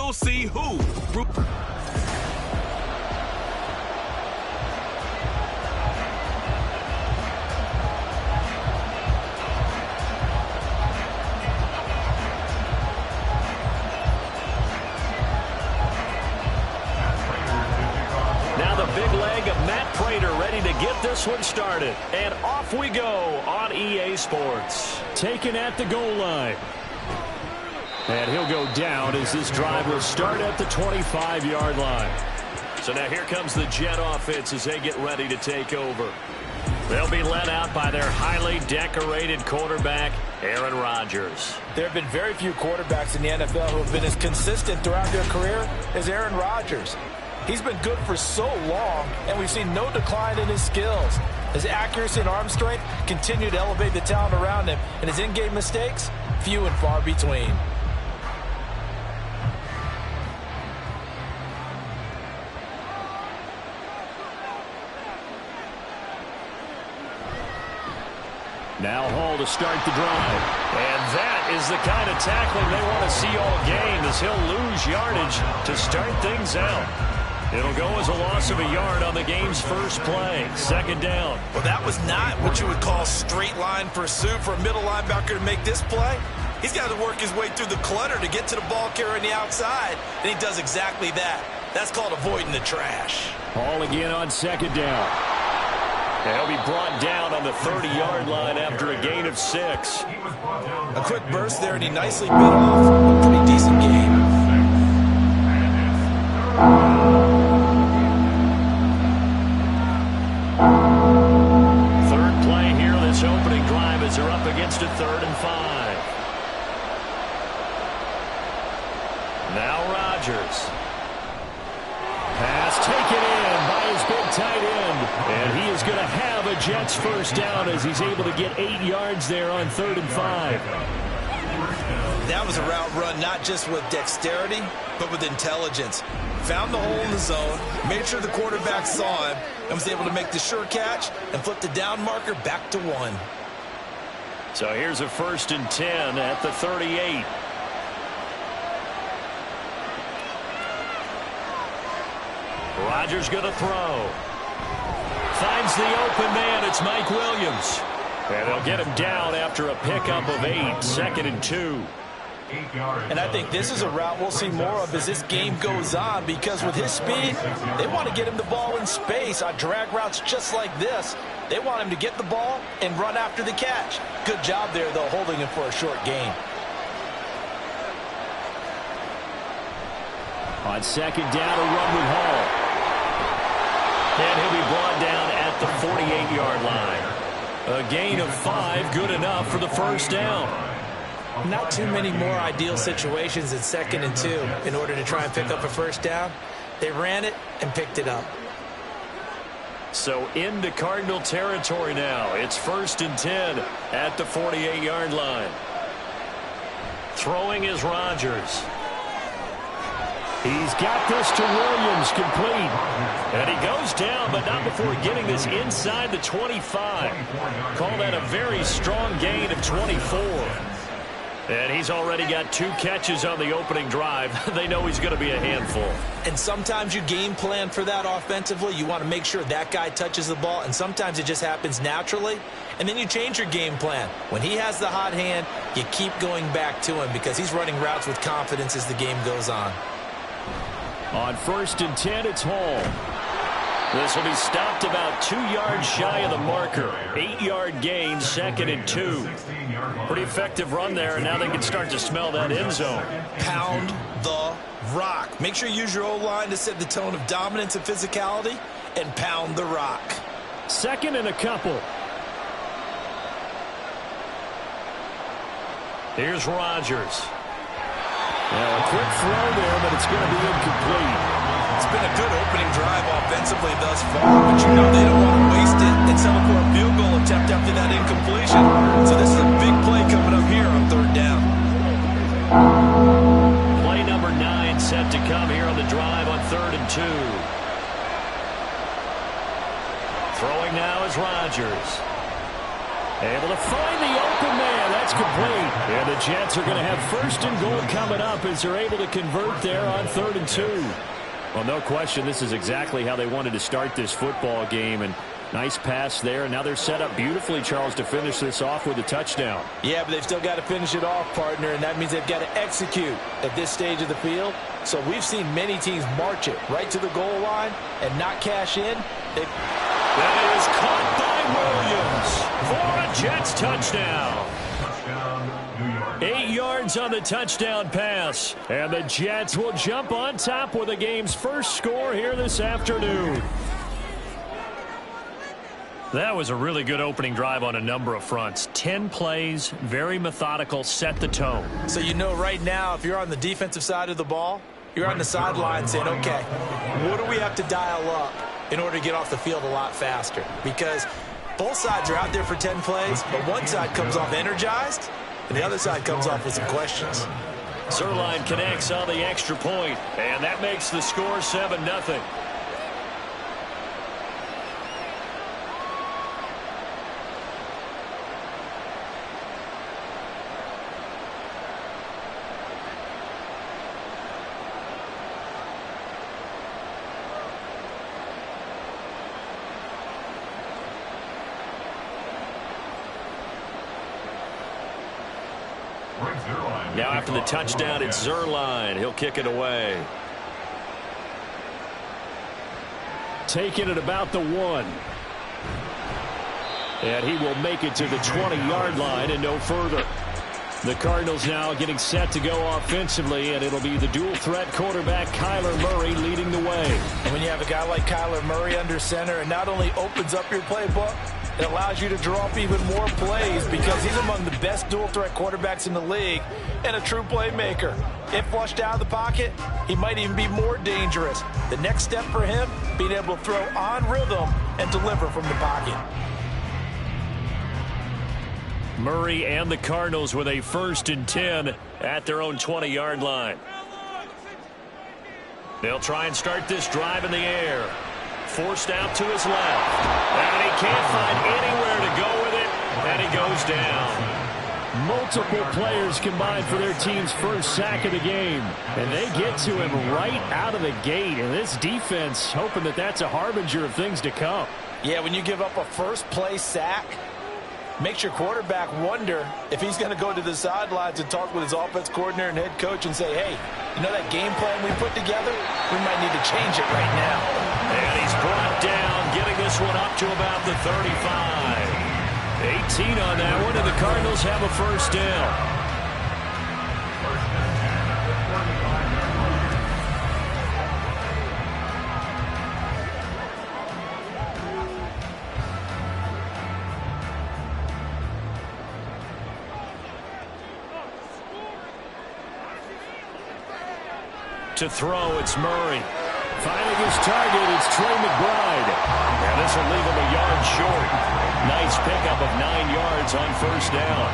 We'll see who. Ready to get this one started. And off we go on EA Sports. Taken at the goal line. And he'll go down as this drive will start at the 25-yard line. So now here comes the Jet offense as they get ready to take over. They'll be led out by their highly decorated quarterback, Aaron Rodgers. There have been very few quarterbacks in the NFL who have been as consistent throughout their career as Aaron Rodgers. He's been good for so long, and we've seen no decline in his skills. His accuracy and arm strength continue to elevate the talent around him, and his in-game mistakes, few and far between. Now Hall to start the drive. And that is the kind of tackling they want to see all game as he'll lose yardage to start things out. It'll go as a loss of a yard on the game's first play. Second down. Well, that was not what you would call straight line pursuit for a middle linebacker to make this play. He's got to work his way through the clutter to get to the ball carrier on the outside, and he does exactly that. That's called avoiding the trash. Hall again on second down. He'll be brought down on the 30-yard line after a gain of 6. A quick burst there, and he nicely bit off a pretty decent game. Third play here, this opening drive as they're up against a 3rd and 5. Now Rodgers. Pass taken in by his big tight end. And he is going to have a Jets first down as he's able to get 8 yards there on 3rd and 5. That was a route run not just with dexterity, but with intelligence. Found the hole in the zone, made sure the quarterback saw him, and was able to make the sure catch and flip the down marker back to 1. So here's a 1st and 10 at the 38. Rodgers going to throw. Finds the open man. It's Mike Williams. And they'll get him down after a pickup of 8. 2nd and 2. And I think this is a route we'll see more of as this game goes on, because with his speed, they want to get him the ball in space on drag routes just like this. They want him to get the ball and run after the catch. Good job there, though, holding him for a short gain. On second down, a run with Hall. And he'll be brought down at the 48-yard line. A gain of 5, good enough for the first down. Not too many more ideal situations in 2nd and 2 in order to try and pick up a first down. They ran it and picked it up. So into Cardinal territory now. It's 1st and 10 at the 48-yard line. Throwing is Rodgers. He's got this to Williams, complete. And he goes down, but not before getting this inside the 25. Call that a very strong gain of 24. And he's already got 2 catches on the opening drive. They know he's going to be a handful. And sometimes you game plan for that offensively. You want to make sure that guy touches the ball, and sometimes it just happens naturally. And then you change your game plan. When he has the hot hand, you keep going back to him because he's running routes with confidence as the game goes on. On 1st and 10, it's Hall. This will be stopped about 2 yards shy of the marker. 8-yard gain, 2nd and 2. Pretty effective run there, and now they can start to smell that end zone. Pound the rock. Make sure you use your O-line to set the tone of dominance and physicality, and pound the rock. 2nd and a couple. Here's Rodgers. Now a quick throw there, but it's going to be incomplete. It's been a good opening drive offensively thus far, but you know they don't want to waste it and settle for a field goal attempt after that incompletion. So this is a big play coming up here on 3rd down. Play number 9 set to come here on the drive on 3rd and 2. Throwing now is Rodgers. Able to find the open man. That's complete. And the Jets are going to have first and goal coming up as they're able to convert there on 3rd and 2. Well, no question, this is exactly how they wanted to start this football game. And nice pass there. And now they're set up beautifully, Charles, to finish this off with a touchdown. Yeah, but they've still got to finish it off, partner, and that means they've got to execute at this stage of the field. So we've seen many teams march it right to the goal line and not cash in. That is caught by Williams for a Jets touchdown. 8 yards on the touchdown pass. And the Jets will jump on top with the game's first score here this afternoon. That was a really good opening drive on a number of fronts. 10 plays, very methodical, set the tone. So you know right now, if you're on the defensive side of the ball, you're on the sideline saying, okay, what do we have to dial up in order to get off the field a lot faster? Because both sides are out there for 10 plays, but one side comes off energized, and the other side comes off with some questions. Zerline connects on the extra point, and that makes the score 7-0. Now after the touchdown, it's Zerline. He'll kick it away. Taking it about the 1. And he will make it to the 20-yard line and no further. The Cardinals now getting set to go offensively, and it'll be the dual-threat quarterback Kyler Murray leading the way. And when you have a guy like Kyler Murray under center, it not only opens up your playbook, it allows you to draw up even more plays because he's among the best dual-threat quarterbacks in the league and a true playmaker. If flushed out of the pocket, he might even be more dangerous. The next step for him, being able to throw on rhythm and deliver from the pocket. Murray and the Cardinals with a 1st and 10 at their own 20-yard line. They'll try and start this drive in the air. Forced out to his left. And he can't find anywhere to go with it. And he goes down. Multiple players combined for their team's first sack of the game. And they get to him right out of the gate. And this defense hoping that that's a harbinger of things to come. Yeah, when you give up a first-play sack, makes your quarterback wonder if he's going to go to the sidelines and talk with his offense coordinator and head coach and say, hey, you know that game plan we put together? We might need to change it right now. And he's brought down, getting this one up to about the 35. 18 on that one, and the Cardinals have a first down. To throw, it's Murray. Finding his target, it's Trey McBride. And this will leave him a yard short. Nice pickup of 9 yards on first down.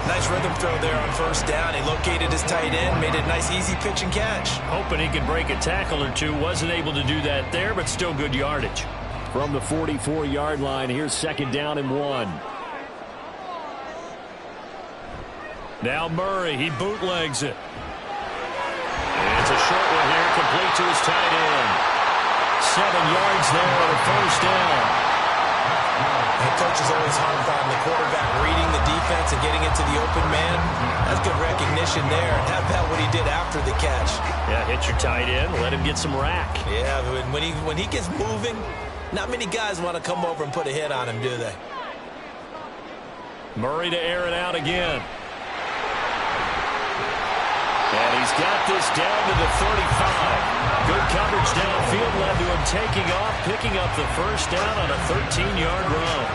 Nice rhythm throw there on first down. He located his tight end, made it a nice easy pitch and catch. Hoping he could break a tackle or two. Wasn't able to do that there, but still good yardage. From the 44-yard line, here's 2nd down and 1. Now Murray, he bootlegs it. It's a short one here, complete to his tight end. 7 yards there on a first down. The coach is always harped on the quarterback reading the defense and getting it to the open man. That's good recognition there. And how about what he did after the catch? Yeah, hit your tight end, let him get some rack. Yeah, when he gets moving, not many guys want to come over and put a hit on him, do they? Murray to air it out again. And he's got this down to the 35. Good coverage downfield led to him taking off, picking up the first down on a 13-yard run.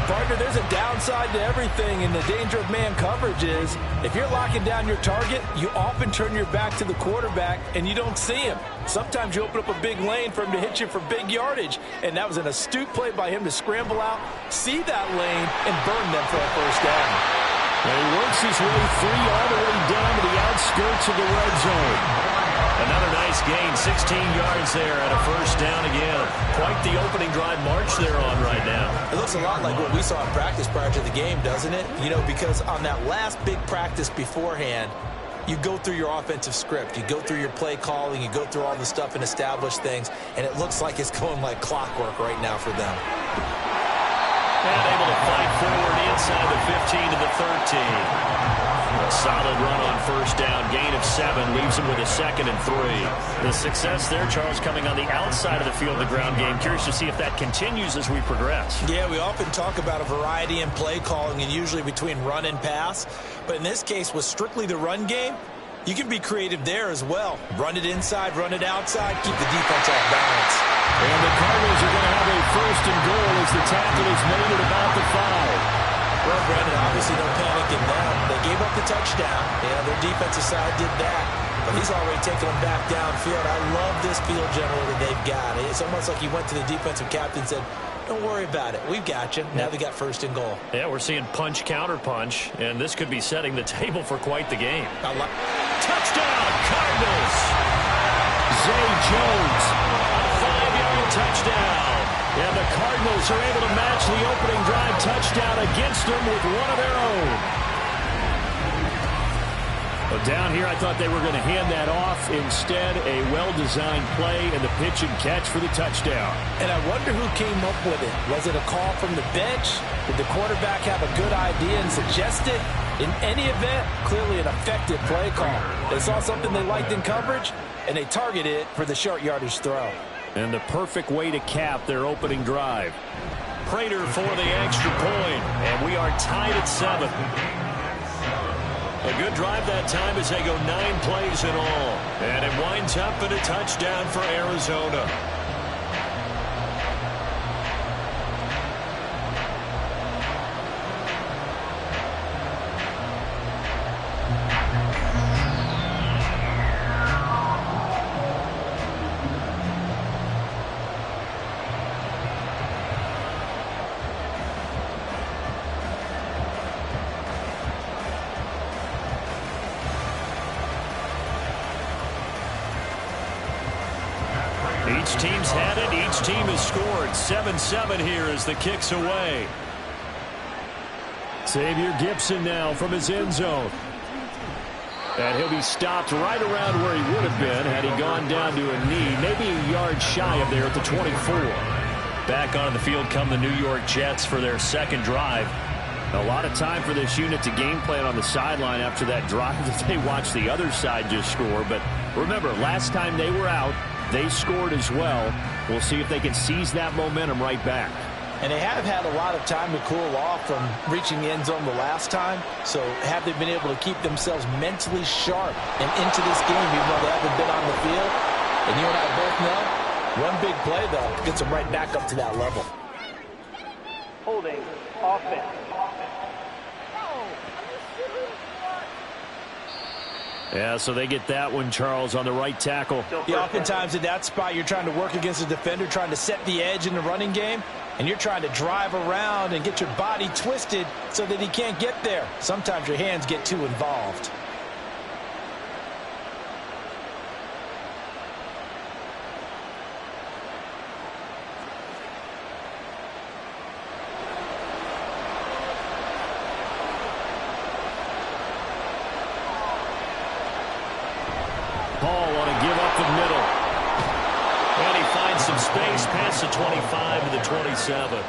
Partner, there's a downside to everything, and the danger of man coverage is if you're locking down your target, you often turn your back to the quarterback and you don't see him. Sometimes you open up a big lane for him to hit you for big yardage, and that was an astute play by him to scramble out, see that lane, and burn them for a first down. And he works his way free all the way down to the outskirts of the red zone. Another nice gain, 16 yards there and a first down again. Quite the opening drive march they're on right now. It looks a lot like what we saw in practice prior to the game, doesn't it? You know, because on that last big practice beforehand, you go through your offensive script. You go through your play calling. You go through all the stuff and establish things. And it looks like it's going like clockwork right now for them. And able to fight forward inside the 15 to the 13. A solid run on first down. Gain of 7 leaves him with a 2nd and 3. The success there, Charles, coming on the outside of the field, the ground game. Curious to see if that continues as we progress. Yeah, we often talk about a variety in play calling and usually between run and pass. But in this case, with strictly the run game, you can be creative there as well. Run it inside, run it outside, keep the defense off balance. And the Cardinals are going to have a 1st and goal as the tackle is made at about the 5. Well, Brandon, obviously no panic in them. They gave up the touchdown. Yeah, their defensive side did that. But he's already taken them back downfield. I love this field general that they've got. It's almost like he went to the defensive captain and said, don't worry about it. We've got you. Now they got 1st and goal. Yeah, we're seeing punch, counter punch, and this could be setting the table for quite the game. Touchdown, Cardinals! Zay Jones, a 5-yard touchdown. And the Cardinals are able to match the opening drive touchdown against them with one of their own. But down here, I thought they were going to hand that off. Instead, a well-designed play and the pitch and catch for the touchdown. And I wonder who came up with it. Was it a call from the bench? Did the quarterback have a good idea and suggest it? In any event, clearly an effective play call. They saw something they liked in coverage, and they targeted it for the short yardage throw. And the perfect way to cap their opening drive. Prater for the extra point, and we are tied at 7. A good drive that time as they go 9 plays in all. And it winds up in a touchdown for Arizona. Each team's had it. Each team has scored. 7-7 here as the kick's away. Xavier Gibson now from his end zone. And he'll be stopped right around where he would have been had he gone down to a knee, maybe a yard shy of there at the 24. Back onto the field come the New York Jets for their 2nd drive. A lot of time for this unit to game plan on the sideline after that drive that they watched the other side just score. But remember, last time they were out, they scored as well. We'll see if they can seize that momentum right back. And they have had a lot of time to cool off from reaching the end zone the last time. So have they been able to keep themselves mentally sharp and into this game even though they haven't been on the field? And you and I both know, one big play, though, gets them right back up to that level. Holding offense. Yeah, so they get that one, Charles, on the right tackle. Yeah, oftentimes in that spot, you're trying to work against a defender, trying to set the edge in the running game, and you're trying to drive around and get your body twisted so that he can't get there. Sometimes your hands get too involved. Paul want to give up the middle. And he finds some space past the 25 to the 27.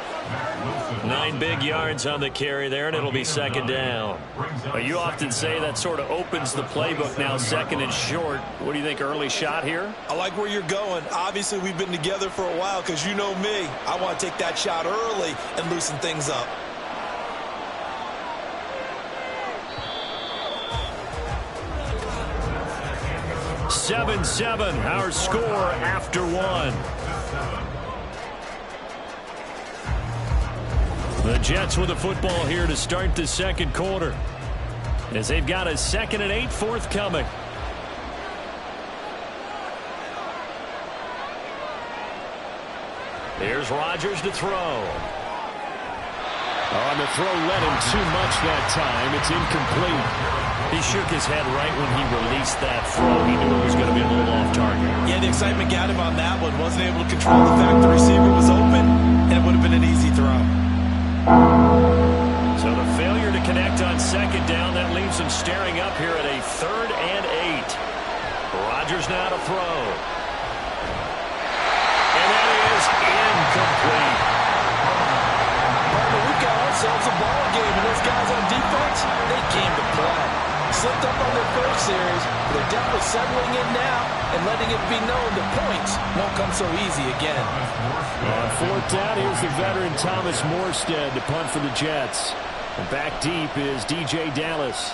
9 big yards on the carry there, and it'll be 2nd down. You often say that sort of opens the playbook now, 2nd and short. What do you think, early shot here? I like where you're going. Obviously, we've been together for a while because you know me. I want to take that shot early and loosen things up. Seven, our score after 1. The Jets with the football here to start the 2nd quarter, as they've got a 2nd and 8 forthcoming. Here's Rodgers to throw. On the throw led him too much that time. It's incomplete. He shook his head right when he released that throw. He knew it was going to be a little off target. Yeah, the excitement got him on that one. Wasn't able to control the fact the receiver was open, and it would have been an easy throw. So the failure to connect on second down, that leaves him staring up here at a 3rd and 8. Rodgers now to throw. And that is incomplete. Partner, we've got ourselves a ball game, and those guys on defense, they came to play. Slipped up on their first series, but they're definitely settling in now and letting it be known that points won't come so easy again. On 4th down, here's the veteran Thomas Morstead to punt for the Jets. And back deep is DJ Dallas.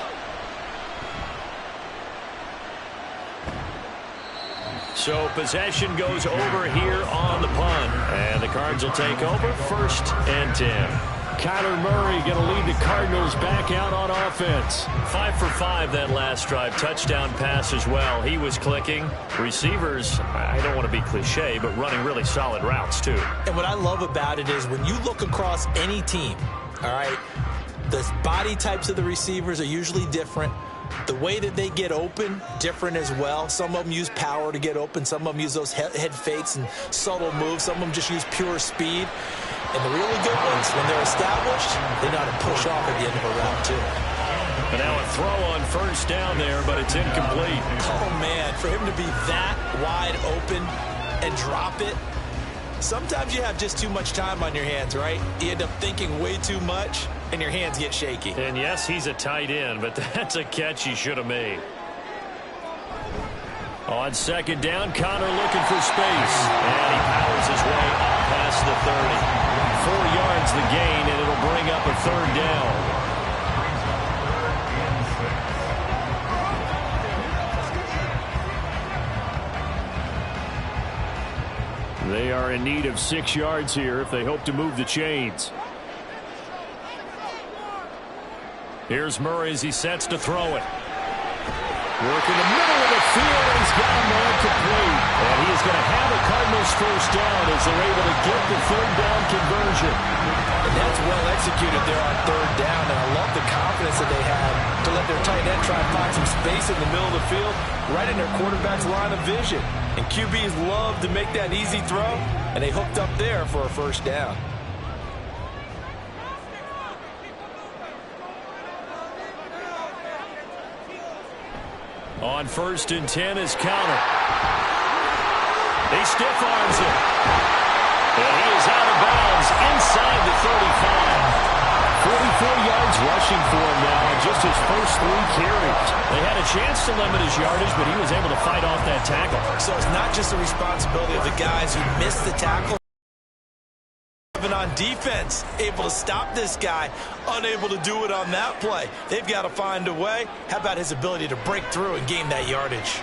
So possession goes over here on the punt. And the Cards will take over 1st and 10. Kyler Murray going to lead the Cardinals back out on offense. 5 for 5 that last drive. Touchdown pass as well. He was clicking. Receivers, I don't want to be cliche, but running really solid routes too. And what I love about it is when you look across any team, all right, the body types of the receivers are usually different. The way that they get open, different as well. Some of them use power to get open. Some of them use those head fakes and subtle moves. Some of them just use pure speed. And the really good ones, when they're established, they know how to push off at the end of a route, too. And now a throw on 1st down there, but it's incomplete. Oh, man, for him to be that wide open and drop it, sometimes you have just too much time on your hands, right? You end up thinking way too much, and your hands get shaky. And, yes, he's a tight end, but that's a catch he should have made. On 2nd down, Connor looking for space. And he powers his way up past the 30. 4 yards the gain, and it'll bring up a 3rd down. They are in need of 6 yards here if they hope to move the chains. Here's Murray as he sets to throw it. Work in the middle of the field, and he's got a man complete. And he is going to have a Cardinals 1st down as they're able to get the 3rd down conversion. And that's well executed there on 3rd down, and I love the confidence that they have to let their tight end try and find some space in the middle of the field, right in their quarterback's line of vision. And QBs love to make that easy throw, and they hooked up there for a 1st down. On 1st and 10 is Connor. He stiff arms it. And he is out of bounds inside the 35. 44 yards rushing for him now on just his first 3 carries. They had a chance to limit his yardage, but he was able to fight off that tackle. So it's not just the responsibility of the guys who missed the tackle. On defense, able to stop this guy, unable to do it on that play. They've got to find a way. How about his ability to break through and gain that yardage?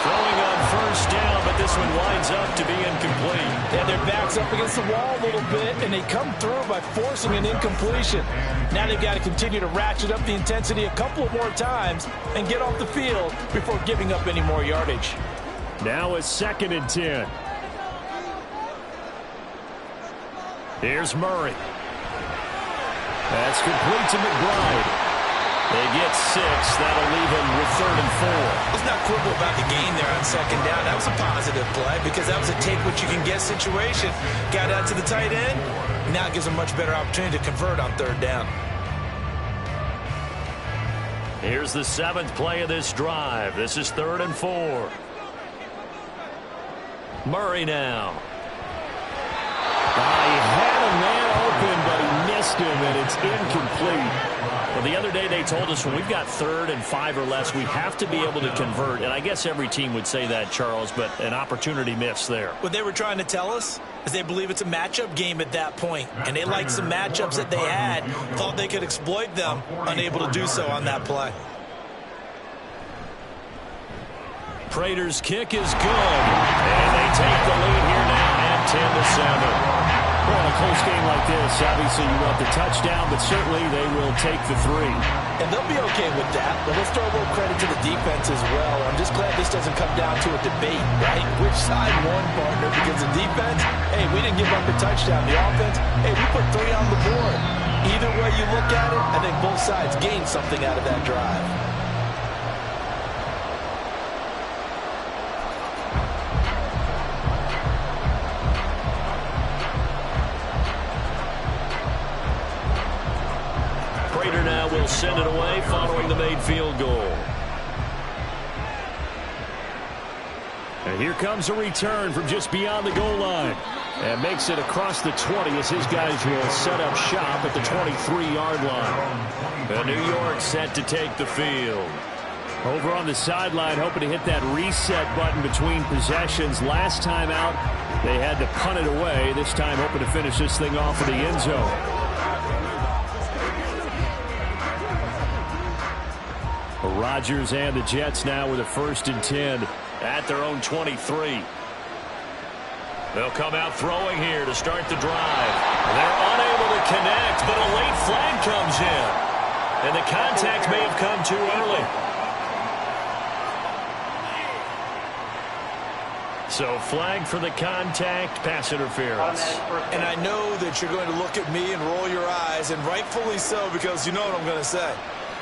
Throwing on 1st down, but this one winds up to be incomplete. Yeah, their back's up against the wall a little bit, and they come through by forcing an incompletion. Now they've got to continue to ratchet up the intensity a couple of more times and get off the field before giving up any more yardage. Now a 2nd and 10. Here's Murray. That's complete to McBride. They get 6. That'll leave him with 3rd and 4. Let's not quibble about the gain there on 2nd down. That was a positive play because that was a take-what-you-can-get situation. Got out to the tight end. Now it gives them a much better opportunity to convert on 3rd down. Here's the 7th play of this drive. This is 3rd and 4. Murray now. He had a man open, but he missed him, and it's incomplete. Well, the other day they told us when we've got 3rd and 5 or less, we have to be able to convert. And I guess every team would say that, Charles, but an opportunity missed there. What they were trying to tell us is they believe it's a matchup game at that point, and they liked some matchups that they had, thought they could exploit them, unable to do so on that play. Prater's kick is good, and they take the lead here now at 10-7. Well, in a close game like this, obviously you want the touchdown, but certainly they will take the 3. And they'll be okay with that, but let's throw a little credit to the defense as well. I'm just glad this doesn't come down to a debate, right? Which side won, partner? Because the defense, hey, we didn't give up a touchdown. The offense, hey, we put 3 on the board. Either way you look at it, I think both sides gained something out of that drive. send it away following the made field goal. And here comes a return from just beyond the goal line. And makes it across the 20 as his guys will set up shop at the 23-yard line. And New York set to take the field. Over on the sideline, hoping to hit that reset button between possessions. Last time out, they had to punt it away. This time, hoping to finish this thing off in the end zone. Rodgers and the Jets now with a 1st and 10 at their own 23. They'll come out throwing here to start the drive. They're unable to connect, but a late flag comes in. And the contact may have come too early. So flag for the contact, pass interference. And I know that you're going to look at me and roll your eyes, and rightfully so, because you know what I'm going to say.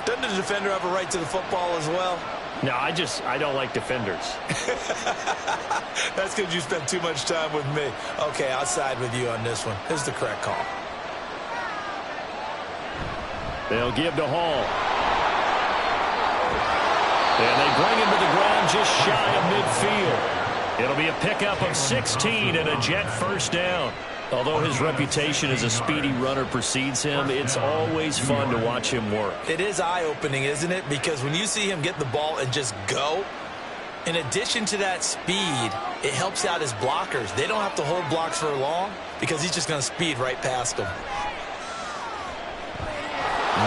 Doesn't the defender have a right to the football as well? No, I don't like defenders. That's because you spent too much time with me. Okay, I'll side with you on this one. This is the correct call. They'll give to Hall. And they bring him to the ground just shy of midfield. It'll be a pickup of 16 and a Jet 1st down. Although his reputation as a speedy runner precedes him, it's always fun to watch him work. It is eye-opening, isn't it? Because when you see him get the ball and just go, in addition to that speed, it helps out his blockers. They don't have to hold blocks for long because he's just going to speed right past them.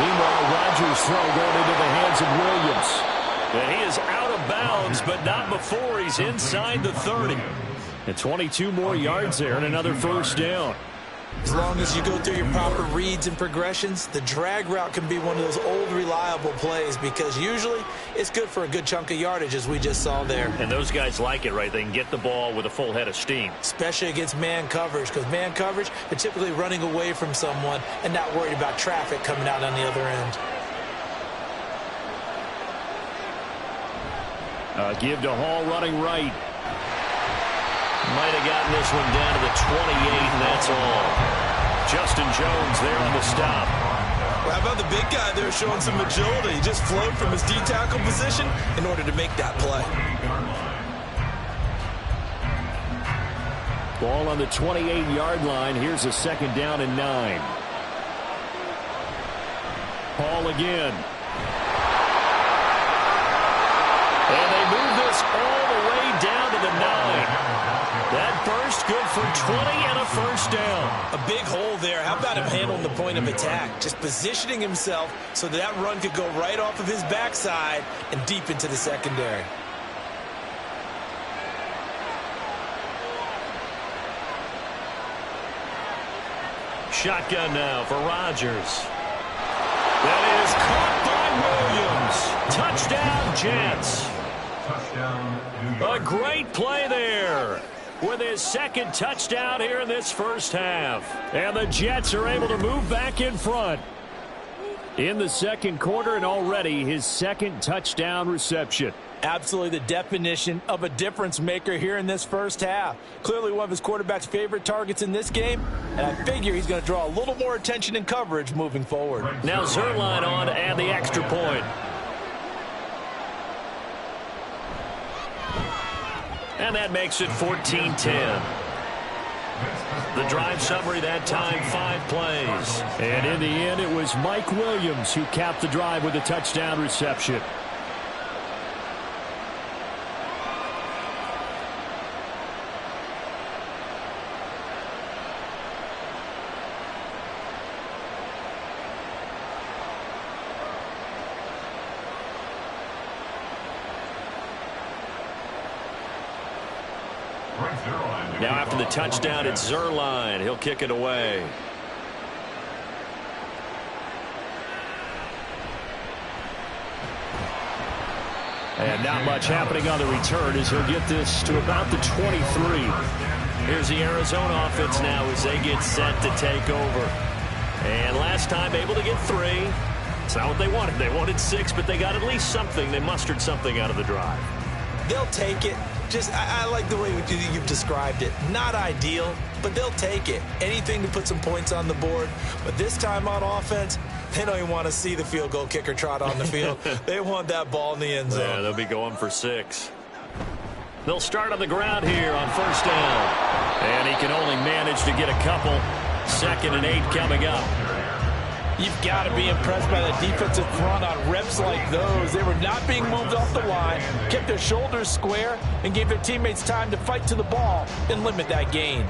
Meanwhile, Rodgers' throw going into the hands of Williams. And he is out of bounds, but not before he's inside the 30. And 22 more yards there and another 1st down. As long as you go through your proper reads and progressions, the drag route can be one of those old reliable plays because usually it's good for a good chunk of yardage, as we just saw there. And those guys like it, right? They can get the ball with a full head of steam. Especially against man coverage, because man coverage, they're typically running away from someone and not worried about traffic coming out on the other end. Give to Hall running right. Might have gotten this one down to the 28, and that's all. Justin Jones there on the stop. Well, how about the big guy there showing some agility? He just flowed from his D-tackle position in order to make that play. Ball on the 28-yard line. Here's a 2nd down and 9. Hall again. And they move this all the way down to the 9. That burst good for 20 and a 1st down. A big hole there. How about him handling the point of attack? Just positioning himself so that run could go right off of his backside and deep into the secondary. Shotgun now for Rodgers. That is caught by Williams. Touchdown, Jets. A great play there with his 2nd touchdown here in this 1st half. And the Jets are able to move back in front in the 2nd quarter, and already his 2nd touchdown reception. Absolutely the definition of a difference maker here in this 1st half. Clearly one of his quarterback's favorite targets in this game, and I figure he's going to draw a little more attention and coverage moving forward. Now Zerline on to add the extra point. And that makes it 14-10. The drive summary that time, 5 plays. And in the end, it was Mike Williams who capped the drive with a touchdown reception. Now after the touchdown, it's Zerline. He'll kick it away. And not much happening on the return as he'll get this to about the 23. Here's the Arizona offense now as they get set to take over. And last time able to get 3. It's not what they wanted. They wanted 6, but they got at least something. They mustered something out of the drive. They'll take it. I like the way you've described it. Not ideal, but they'll take it. Anything to put some points on the board. But this time on offense, They don't even want to see the field goal kicker trot on the field. They want that ball in the end zone. Yeah, they'll be going for 6. They'll start on the ground here on first down. And he can only manage to get a couple. 2nd and 8 coming up. You've got to be impressed by the defensive front on reps like those. They were not being moved off the line, kept their shoulders square, and gave their teammates time to fight to the ball and limit that gain.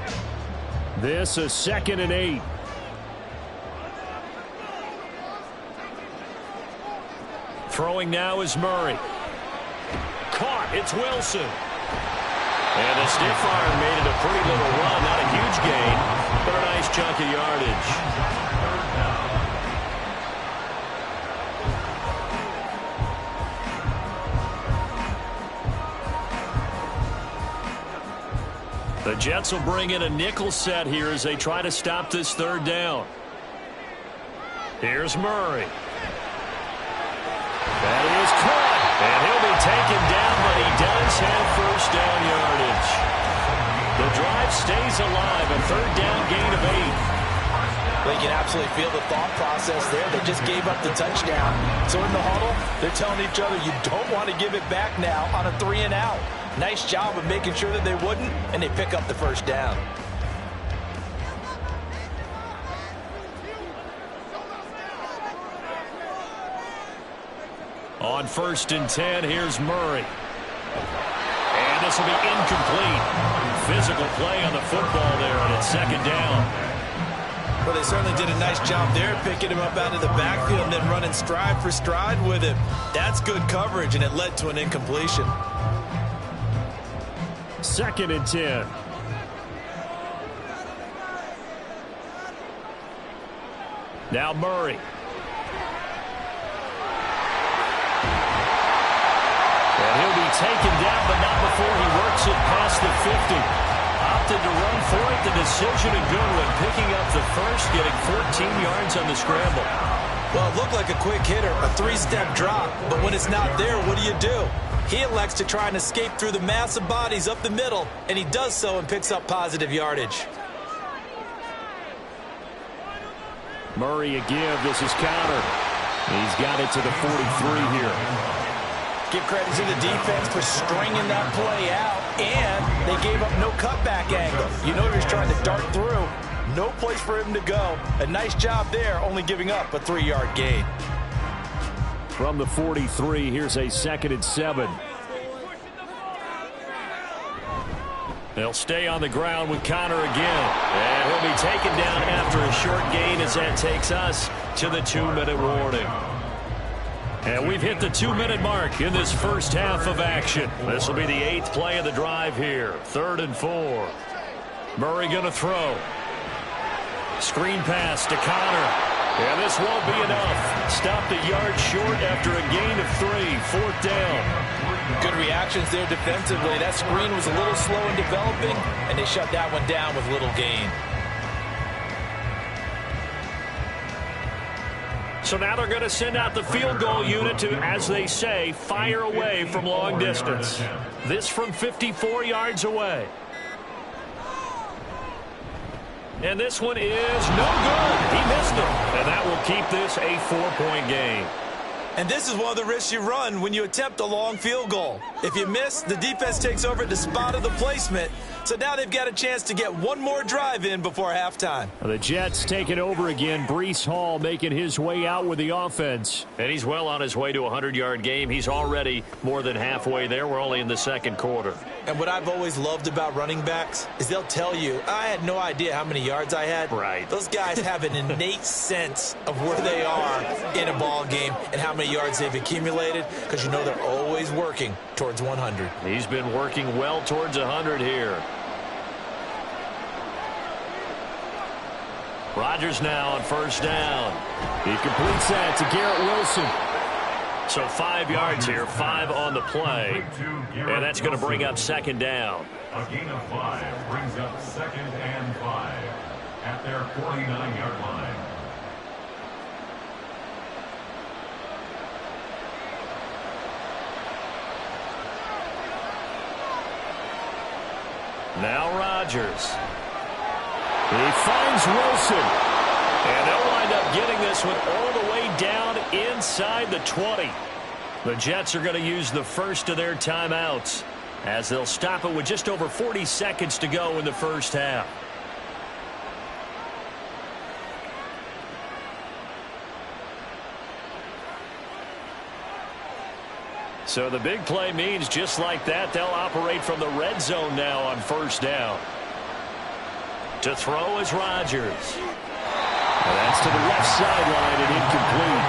This is 2nd and 8. Throwing now is Murray. Caught. It's Wilson. And the stiff arm made it a pretty little run. Not a huge gain, but a nice chunk of yardage. The Jets will bring in a nickel set here as they try to stop this 3rd down. Here's Murray. That is caught. And he'll be taken down, but he does have first down yardage. The drive stays alive. A 3rd down gain of 8. Well, you can absolutely feel the thought process there. They just gave up the touchdown. So in the huddle, they're telling each other, you don't want to give it back now on a 3 and out. Nice job of making sure that they wouldn't, and they pick up the first down. On 1st and 10, here's Murray. And this will be incomplete. Physical play on the football there, and it's 2nd down. Well, they certainly did a nice job there, picking him up out of the backfield and then running stride for stride with him. That's good coverage, and it led to an incompletion. 2nd and 10. Now Murray. And he'll be taken down, but not before he works it past the 50. Opted to run for it. The decision a good one, picking up the first, getting 14 yards on the scramble. Well, it looked like a quick hitter, a 3-step drop, but when it's not there, what do? He elects to try and escape through the mass of bodies up the middle, and he does so and picks up positive yardage. Murray again. This is counter. He's got it to the 43 here. Give credit to the defense for stringing that play out, and they gave up no cutback angle. You know he was trying to dart through. No place for him to go. A nice job there, only giving up a 3-yard gain. From the 43, here's a 2nd and 7. They'll stay on the ground with Connor again. And he'll be taken down after a short gain as that takes us to the 2-minute warning. And we've hit the 2-minute mark in this first half of action. This will be the 8th play of the drive here. 3rd and 4. Murray going to throw. Screen pass to Connor. And this won't be enough. Stopped a yard short after a gain of 3. 4th down. Good reactions there defensively. That screen was a little slow in developing, and they shut that one down with little gain. So now they're going to send out the field goal unit to, as they say, fire away from long distance. This from 54 yards away. And this one is no good. He missed it. And that will keep this a 4-point game. And this is one of the risks you run when you attempt a long field goal. If you miss, the defense takes over at the spot of the placement. So now they've got a chance to get one more drive in before halftime. The Jets taking over again. Breece Hall making his way out with the offense. And he's well on his way to a 100-yard game. He's already more than halfway there. We're only in the 2nd quarter. And what I've always loved about running backs is they'll tell you, I had no idea how many yards I had. Right. Those guys have an innate sense of where they are in a ball game and how many yards they've accumulated, because you know they're always working towards 100. He's been working well towards 100 here. Rodgers now on 1st down. He completes that to Garrett Wilson. So 5 yards here, 5 on the play. And that's going to bring up 2nd down. A gain of 5 brings up 2nd and 5 at their 49-yard line. Now Rodgers. He finds Wilson. And they'll wind up getting this one all the way down inside the 20. The Jets are going to use the first of their timeouts as they'll stop it with just over 40 seconds to go in the first half. So the big play means just like that, they'll operate from the red zone now on first down. To throw is Rodgers. And that's to the left sideline and incomplete.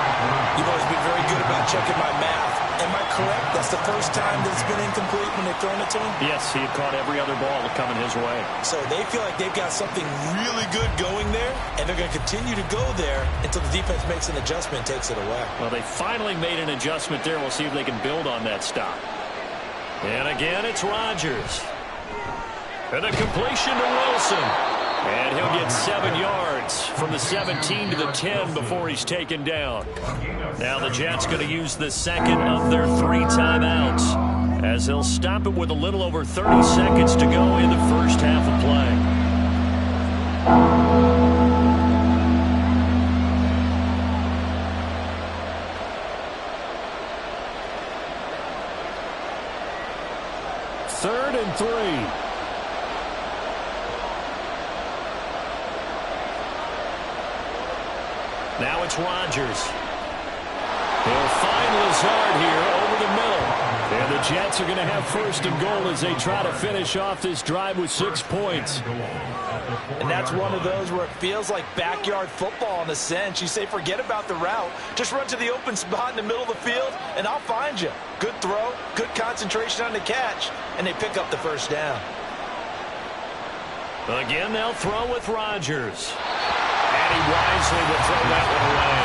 You've always been very good about checking my math. Am I correct? That's the first time that it's been incomplete when they've thrown it to him? Yes, he had caught every other ball coming his way. So they feel like they've got something really good going there, and they're going to continue to go there until the defense makes an adjustment and takes it away. Well, they finally made an adjustment there. We'll see if they can build on that stop. And again, it's Rodgers. And a completion to Wilson. And he'll get 7 yards from the 17 to the 10 before he's taken down. Now the Jets going to use the second of their 3 timeouts as they'll stop it with a little over 30 seconds to go in the first half of play. Third and 3. Now it's Rodgers. He'll find Lazard here over the middle. And the Jets are going to have first and goal as they try to finish off this drive with 6 points. And that's one of those where it feels like backyard football in a sense. You say forget about the route. Just run to the open spot in the middle of the field, and I'll find you. Good throw, good concentration on the catch, and they pick up the first down. Again, they'll throw with Rodgers. And he wisely will throw that one away.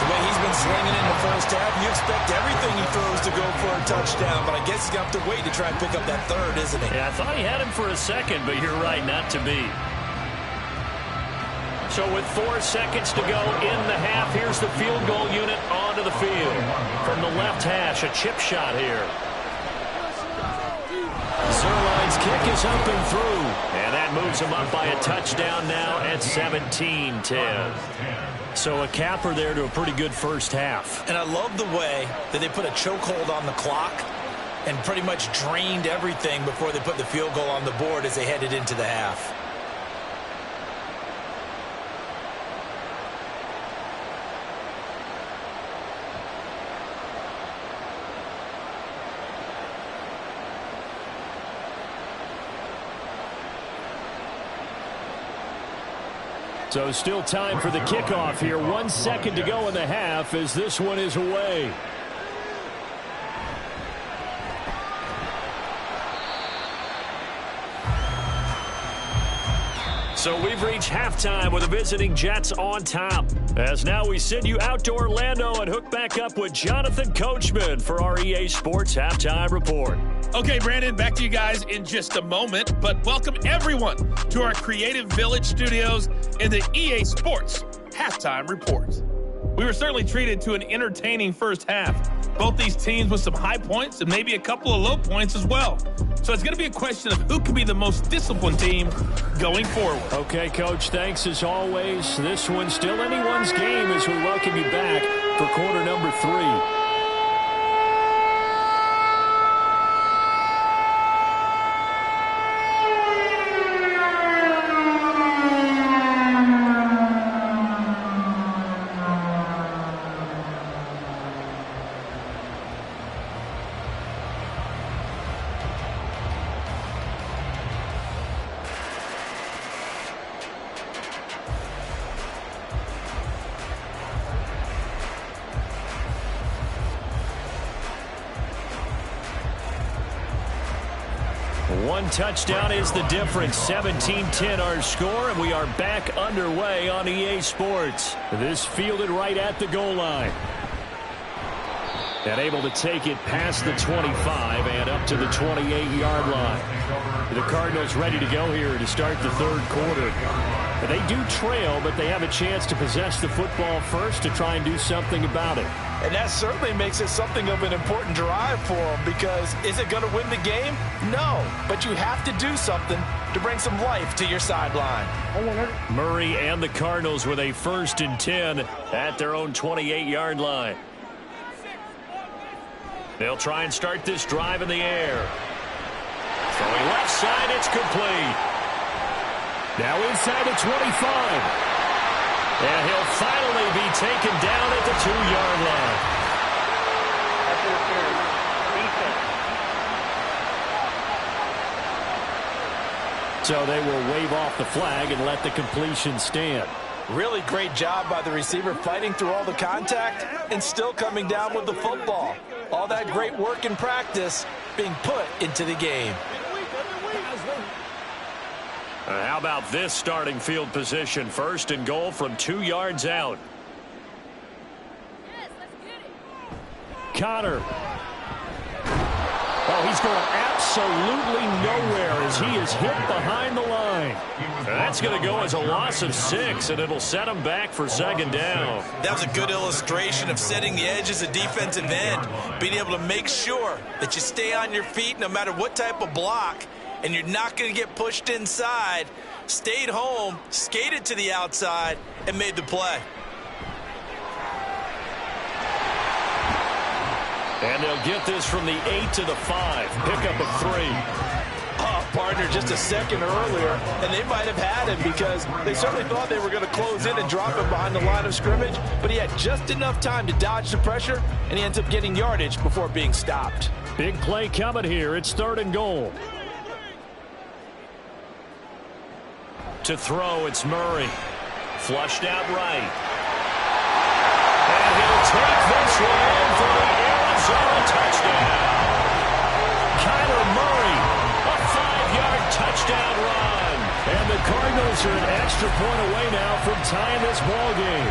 The way he's been slinging in the first half, you expect everything he throws to go for a touchdown, but I guess he's going to have to wait to try and pick up that third, isn't he? Yeah, I thought he had him for a second, but you're right, not to be. So with 4 seconds to go in the half, here's the field goal unit onto the field. From the left hash, a chip shot here. Zerline's kick is up and through. And that moves him up by a touchdown now at 17-10. So a capper there to a pretty good first half. And I love the way that they put a chokehold on the clock and pretty much drained everything before they put the field goal on the board as they headed into the half. So still time for the kickoff here. 1 second to go in the half as this one is away. So we've reached halftime with the visiting Jets on top. As now we send you out to Orlando and hook back up with Jonathan Coachman for our EA Sports Halftime Report. Okay, Brandon, back to you guys in just a moment, but welcome everyone to our Creative Village studios in the EA Sports Halftime Report. We were certainly treated to an entertaining first half. Both these teams with some high points and maybe a couple of low points as well. So it's going to be a question of who can be the most disciplined team going forward. Okay, Coach, thanks as always. This one's still anyone's game as we welcome you back for quarter number 3. One touchdown is the difference. 17-10 our score, and we are back underway on EA Sports. This fielded right at the goal line. And able to take it past the 25 and up to the 28-yard line. The Cardinals ready to go here to start the third quarter. And they do trail, but they have a chance to possess the football first to try and do something about it. And that certainly makes it something of an important drive for them, because is it going to win the game? No, but you have to do something to bring some life to your sideline. Murray and the Cardinals with a 1st and 10 at their own 28-yard line. They'll try and start this drive in the air. Throwing left side, it's complete. Now inside the 25. And he'll finally be taken down at the 2-yard line. That's interference. Defense. So they will wave off the flag and let the completion stand. Really great job by the receiver fighting through all the contact and still coming down with the football. All that great work in practice being put into the game. How about this starting field position? 1st and goal from 2 yards out. Connor. Oh, he's going absolutely nowhere as he is hit behind the line. That's going to go as a loss of 6, and it'll set him back for 2nd down. That was a good illustration of setting the edge as a defensive end, being able to make sure that you stay on your feet no matter what type of block, and you're not going to get pushed inside. Stayed home, skated to the outside, and made the play. And they'll get this from the 8 to the 5. Pickup of 3. Oh, partner, just a second earlier, and they might have had him because they certainly thought they were going to close in and drop him behind the line of scrimmage, but he had just enough time to dodge the pressure, and he ends up getting yardage before being stopped. Big play coming here. It's 3rd and goal. To throw, it's Murray. Flushed out right. And he'll take this one for the Arizona touchdown. Kyler Murray, a 5-yard touchdown run. And the Cardinals are an extra point away now from tying this ball game.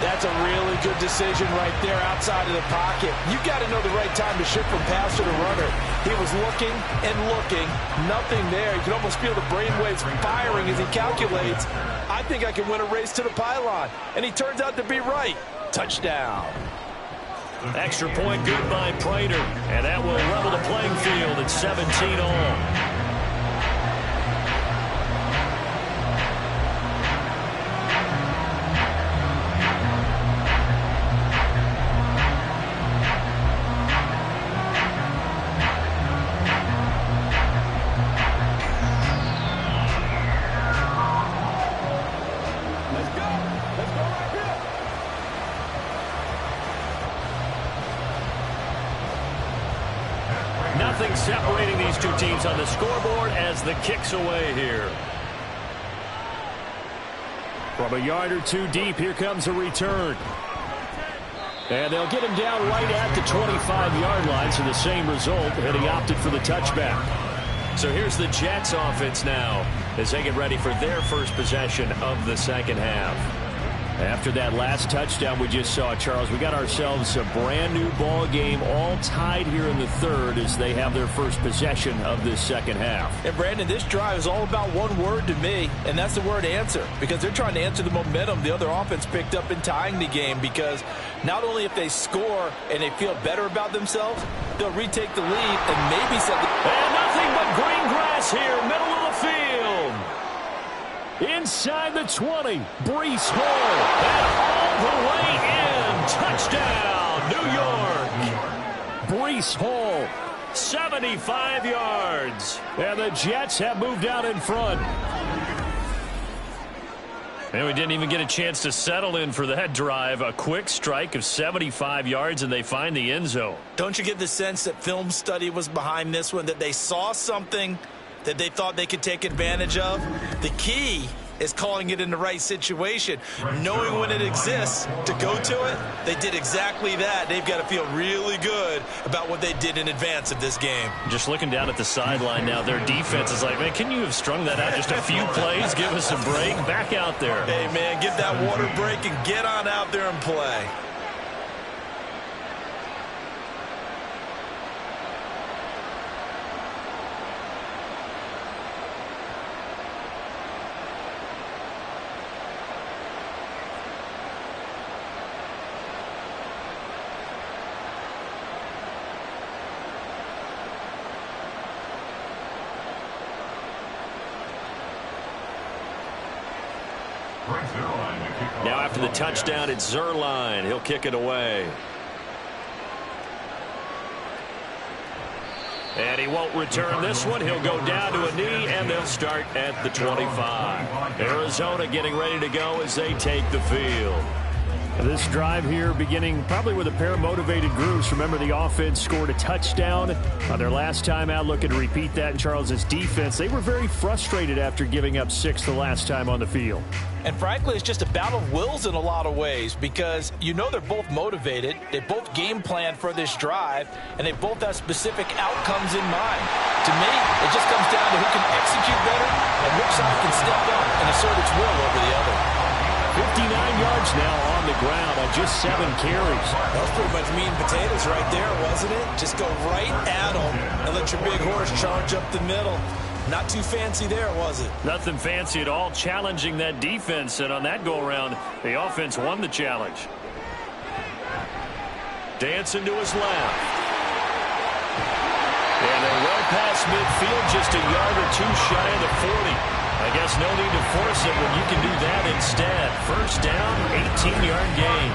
That's a really good decision right there outside of the pocket. You got to know the right time to shift from passer to runner. He was looking and looking, nothing there. You can almost feel the brainwaves firing as he calculates, I think I can win a race to the pylon. And he turns out to be right. Touchdown. Extra point good by Prater. And that will level the playing field at 17 all. Nothing separating these two teams on the scoreboard as the kick's away here. From a yard or two deep, here comes a return. And they'll get him down right at the 25-yard line, so the same result, and he opted for the touchback. So here's the Jets offense now as they get ready for their first possession of the second half. After that last touchdown we just saw, Charles, we got ourselves a brand new ball game, all tied here in the third as they have their first possession of this second half. And Brandon, this drive is all about one word to me, and that's the word answer, because they're trying to answer the momentum the other offense picked up in tying the game, because not only if they score and they feel better about themselves, they'll retake the lead and maybe set the... And nothing but green grass here, middle of the field. Inside the 20, Breece Hall, and all the way in. Touchdown, New York. Breece Hall, 75 yards. And the Jets have moved out in front. And we didn't even get a chance to settle in for that drive. A quick strike of 75 yards, and they find the end zone. Don't you get the sense that film study was behind this one, that they saw something that they thought they could take advantage of? The key is calling it in the right situation, knowing when it exists to go to it. They did exactly that. They've got to feel really good about what they did in advance of this game. Just looking down at the sideline now, their defense is like, man, can you have strung that out just a few plays? Give us a break. Back out there. Hey, man, give that water break and get on out there and play. Now after the touchdown, it's Zerline. He'll kick it away. And he won't return this one. He'll go down to a knee, and they'll start at the 25. Arizona getting ready to go as they take the field. This drive here beginning probably with a pair of motivated groups. Remember, the offense scored a touchdown on their last time out, looking to repeat that in Charles's defense. They were very frustrated after giving up 6 the last time on the field. And frankly, it's just a battle of wills in a lot of ways because you know they're both motivated. They both game planned for this drive, and they both have specific outcomes in mind. To me, it just comes down to who can execute better and which side can step up and assert its will over the other. 59 yards now on the ground on just 7 carries. That was pretty much meat and potatoes right there, wasn't it? Just go right at them and let your big horse charge up the middle. Not too fancy there, was it? Nothing fancy at all, challenging that defense, and on that go-around, the offense won the challenge. Dancing to his left. And they're well past midfield, just a yard or two shy of the 40. I guess no need to force it when you can do that instead. First down, 18-yard gain.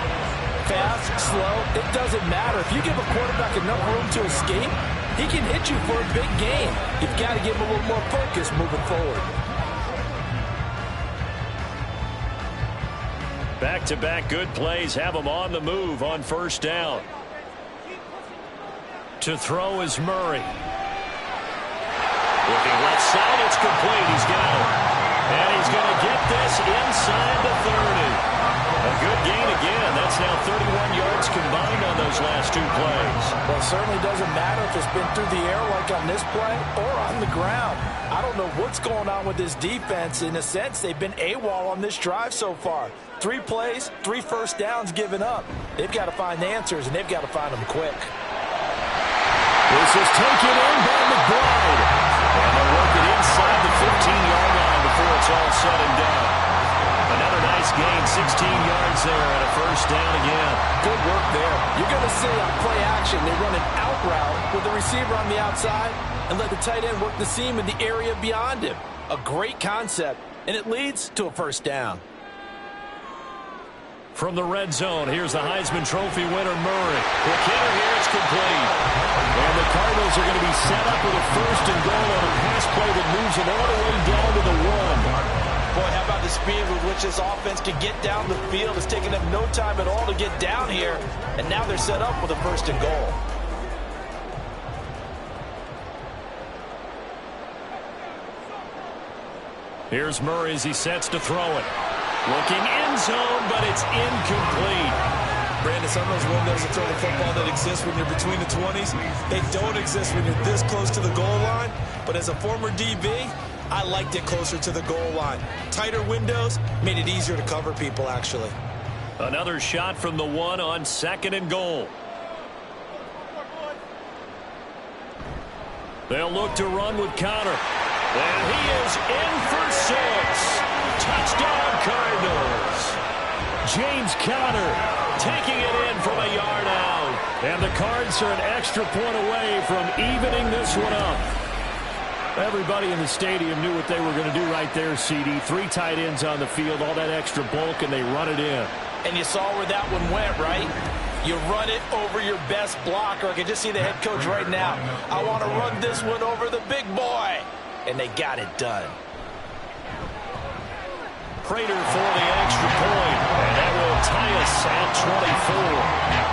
Fast, slow, it doesn't matter. If you give a quarterback enough room to escape, he can hit you for a big gain. You've got to give him a little more focus moving forward. Back-to-back good plays have him on the move on first down. To throw is Murray. Looking left side, it's complete. He's got it. And he's going to get this inside the 30. A good gain again. That's now 31 yards combined on those last 2 plays. Well, it certainly doesn't matter if it's been through the air like on this play or on the ground. I don't know what's going on with this defense. In a sense, they've been AWOL on this drive so far. 3 plays, 3 first downs given up. They've got to find answers, and they've got to find them quick. This is taken in by McBride. And they'll work it inside the 15-yard line before it's all said and done. Another nice gain, 16 yards there, and a first down again. Good work there. You're going to see on play action, they run an out route with the receiver on the outside and let the tight end work the seam in the area beyond him. A great concept, and it leads to a first down. From the red zone, here's the Heisman Trophy winner, Murray. The kicker here, it's complete. And the Cardinals are going to be set up with a first and goal on a pass play that moves them all the way down to the 1. Boy, how about the speed with which this offense can get down the field? It's taken them no time at all to get down here, and now they're set up with a first and goal. Here's Murray as he sets to throw it. Looking end zone, but it's incomplete. Brandon, some of those windows to throw the football that exist when you're between the 20s, they don't exist when you're this close to the goal line. But as a former DB, I liked it closer to the goal line. Tighter windows made it easier to cover people, actually. Another shot from the 1 on 2nd and goal. They'll look to run with Connor. And he is in for 6. Touchdown, Cardinals. James Conner taking it in from a yard out. And the Cards are an extra point away from evening this one up. Everybody in the stadium knew what they were going to do right there, CD. 3 tight ends on the field, all that extra bulk, and they run it in. And you saw where that one went, right? You run it over your best blocker. I can just see the head coach right now. I want to run this one over the big boy. And they got it done. Prater for the extra point, and that will tie us at 24.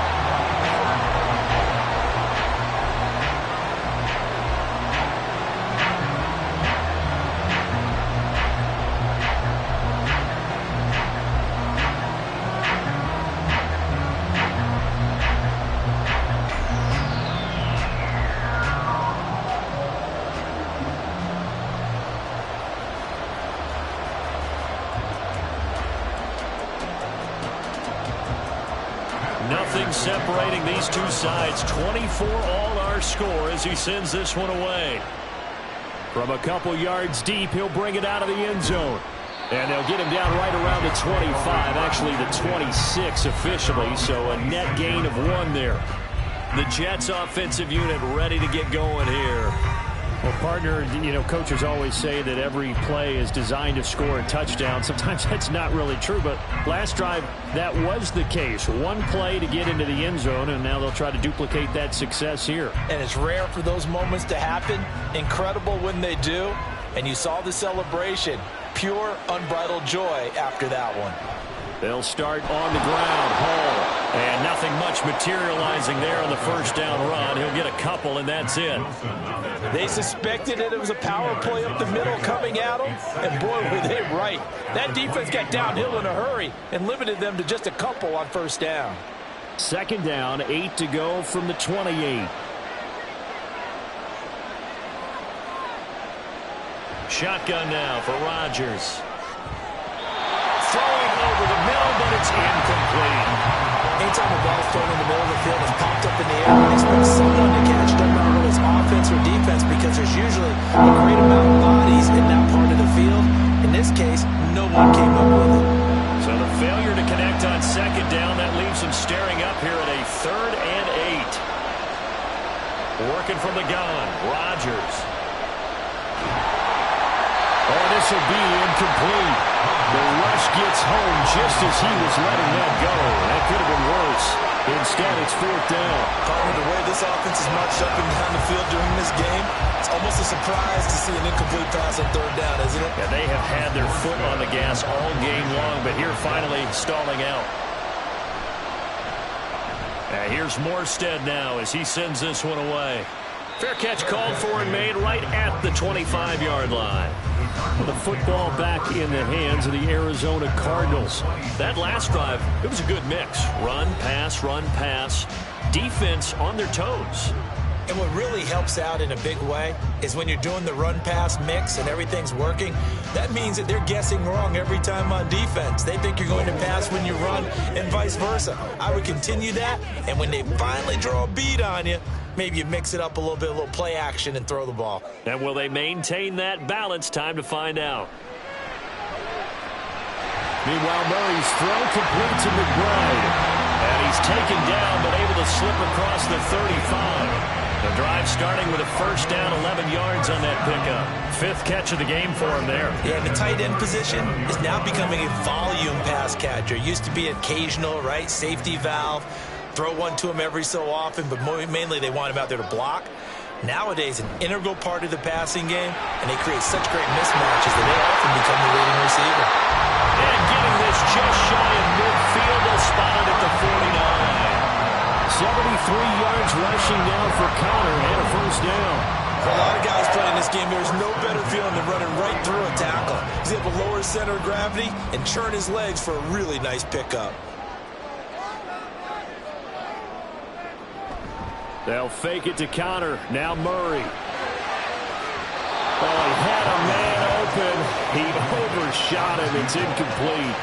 Nothing separating these two sides. 24 all our score as he sends this one away. From a couple yards deep, he'll bring it out of the end zone. And they'll get him down right around the 25, actually the 26 officially, so a net gain of 1 there. The Jets offensive unit ready to get going here. Well, partner, coaches always say that every play is designed to score a touchdown. Sometimes that's not really true, but last drive, that was the case. One play to get into the end zone, and now they'll try to duplicate that success here. And it's rare for those moments to happen. Incredible when they do. And you saw the celebration. Pure, unbridled joy after that one. They'll start on the ground. Hall. And nothing much materializing there on the first down run. He'll get a couple, and that's it. They suspected it was a power play up the middle coming at them, and boy, were they right. That defense got downhill in a hurry and limited them to just a couple on first down. Second down, 8 to go from the 28. Shotgun now for Rodgers. Throwing over the middle, but it's incomplete. Anytime the ball's thrown in the middle of the field and popped up in the air, expect someone to catch it, no matter whether it's offense or defense, because there's usually a great amount of bodies in that part of the field. In this case, no one came up with it. So the failure to connect on second down, that leaves them staring up here at a 3rd and 8. Working from the gun, Rodgers. Oh, this will be incomplete. The rush gets home just as he was letting that go. That could have been worse. Instead, it's 4th down. Partner, the way this offense is marched up and down the field during this game, it's almost a surprise to see an incomplete pass on 3rd down, isn't it? Yeah, they have had their foot on the gas all game long, but here finally stalling out. Here's Morstead now as he sends this one away. Fair catch called for and made right at the 25-yard line. The football back in the hands of the Arizona Cardinals. That last drive, it was a good mix. Run, pass, defense on their toes. And what really helps out in a big way is when you're doing the run-pass mix and everything's working, that means that they're guessing wrong every time on defense. They think you're going to pass when you run and vice versa. I would continue that, and when they finally draw a bead on you, maybe you mix it up a little bit, a little play action, and throw the ball. And will they maintain that balance? Time to find out. Meanwhile, Murray's throw complete to McBride. And he's taken down, but able to slip across the 35. The drive starting with a first down, 11 yards on that pickup. 5th catch of the game for him there. Yeah, the tight end position is now becoming a volume pass catcher. Used to be occasional, right? Safety valve. Throw one to him every so often, but mainly they want him out there to block. Nowadays, an integral part of the passing game, and they create such great mismatches that they often become the leading receiver. And getting this just shy of midfield, they'll spot it at the 49. 73 yards rushing now for Connor and a first down. For a lot of guys playing this game, there's no better feeling than running right through a tackle. He's able to lower his center of gravity and churn his legs for a really nice pickup. They'll fake it to Connor. Now Murray. Oh, he had a man open. He overshot him. It's incomplete.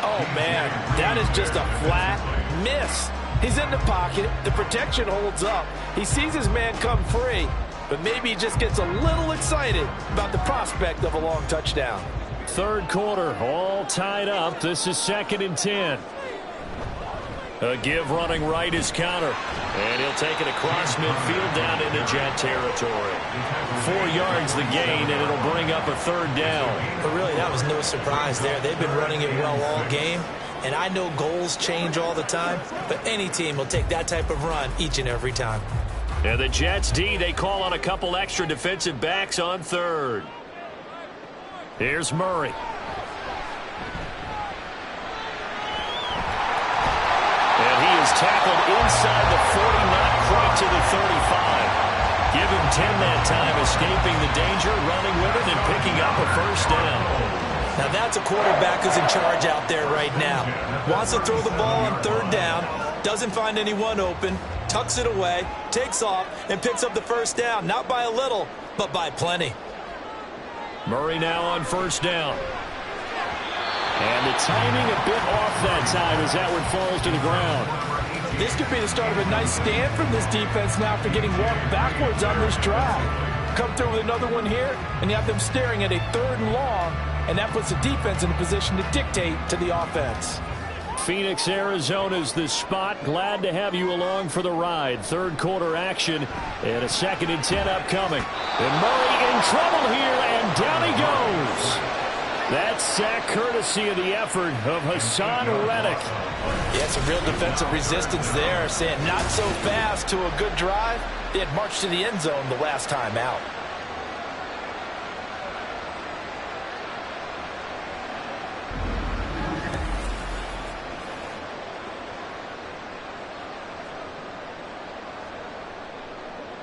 Oh, man, that is just a flat miss. He's in the pocket. The protection holds up. He sees his man come free, but maybe he just gets a little excited about the prospect of a long touchdown. 3rd quarter, all tied up. This is 2nd and 10. A give running right is Connor. And he'll take it across midfield down into Jet territory. 4 yards the gain, and it'll bring up a 3rd down. But really, that was no surprise there. They've been running it well all game. And I know goals change all the time, but any team will take that type of run each and every time. And the Jets D, they call on a couple extra defensive backs on 3rd. Here's Murray. And he is tackled inside the 40, not quite to the 35. Give him 10 that time, escaping the danger, running with it, and picking up a first down. Now that's a quarterback who's in charge out there right now. Wants to throw the ball on 3rd down, doesn't find anyone open, tucks it away, takes off, and picks up the first down. Not by a little, but by plenty. Murray now on first down. And the timing a bit off that time as that one falls to the ground. This could be the start of a nice stand from this defense now after getting walked backwards on this drive. Come through with another one here, and you have them staring at a 3rd and long, and that puts the defense in a position to dictate to the offense. Phoenix, Arizona's the spot. Glad to have you along for the ride. Third quarter action and a 2nd and 10 upcoming. And Murray in trouble here, and down he goes. That sack courtesy of the effort of Hassan Reddick. Yeah, some real defensive resistance there, saying not so fast to a good drive. They had marched to the end zone the last time out.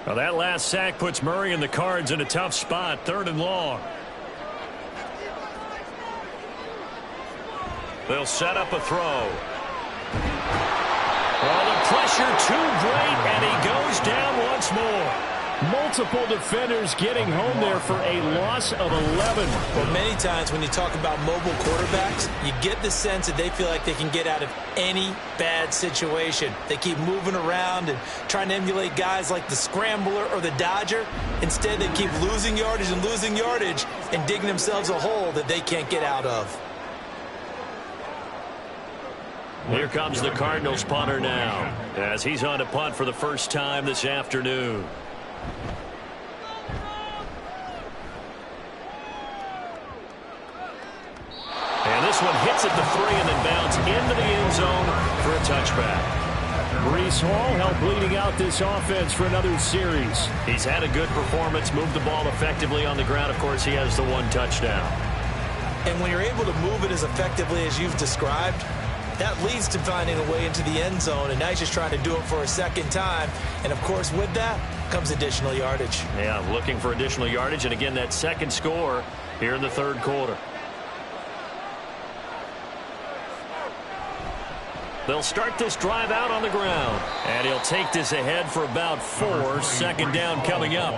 Well, that last sack puts Murray and the Cards in a tough spot, 3rd and long. They'll set up a throw. Well, the pressure too great, and he goes down once more. Multiple defenders getting home there for a loss of 11. Well, many times when you talk about mobile quarterbacks, you get the sense that they feel like they can get out of any bad situation. They keep moving around and trying to emulate guys like the Scrambler or the Dodger. Instead, they keep losing yardage and digging themselves a hole that they can't get out of. Here comes the Cardinals punter now, as he's on to punt for the first time this afternoon. And this one hits at the 3 and then bounds into the end zone for a touchback. Breece Hall helped leading out this offense for another series. He's had a good performance, moved the ball effectively on the ground. Of course, he has the 1 touchdown. And when you're able to move it as effectively as you've described, that leads to finding a way into the end zone, and now he's just trying to do it for a second time. And, of course, with that comes additional yardage. Yeah, looking for additional yardage, and again, that second score here in the third quarter. They'll start this drive out on the ground, and he'll take this ahead for about 4. 2nd down coming up.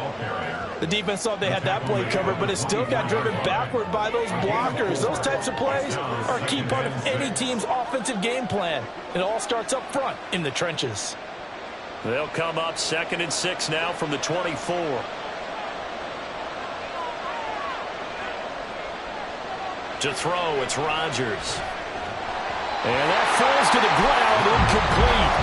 The defense thought they had that play covered, but it still got driven backward by those blockers. Those types of plays are a key part of any team's offensive game plan. It all starts up front in the trenches. They'll come up 2nd and 6 now from the 24. To throw, it's Rodgers. And that falls to the ground, incomplete.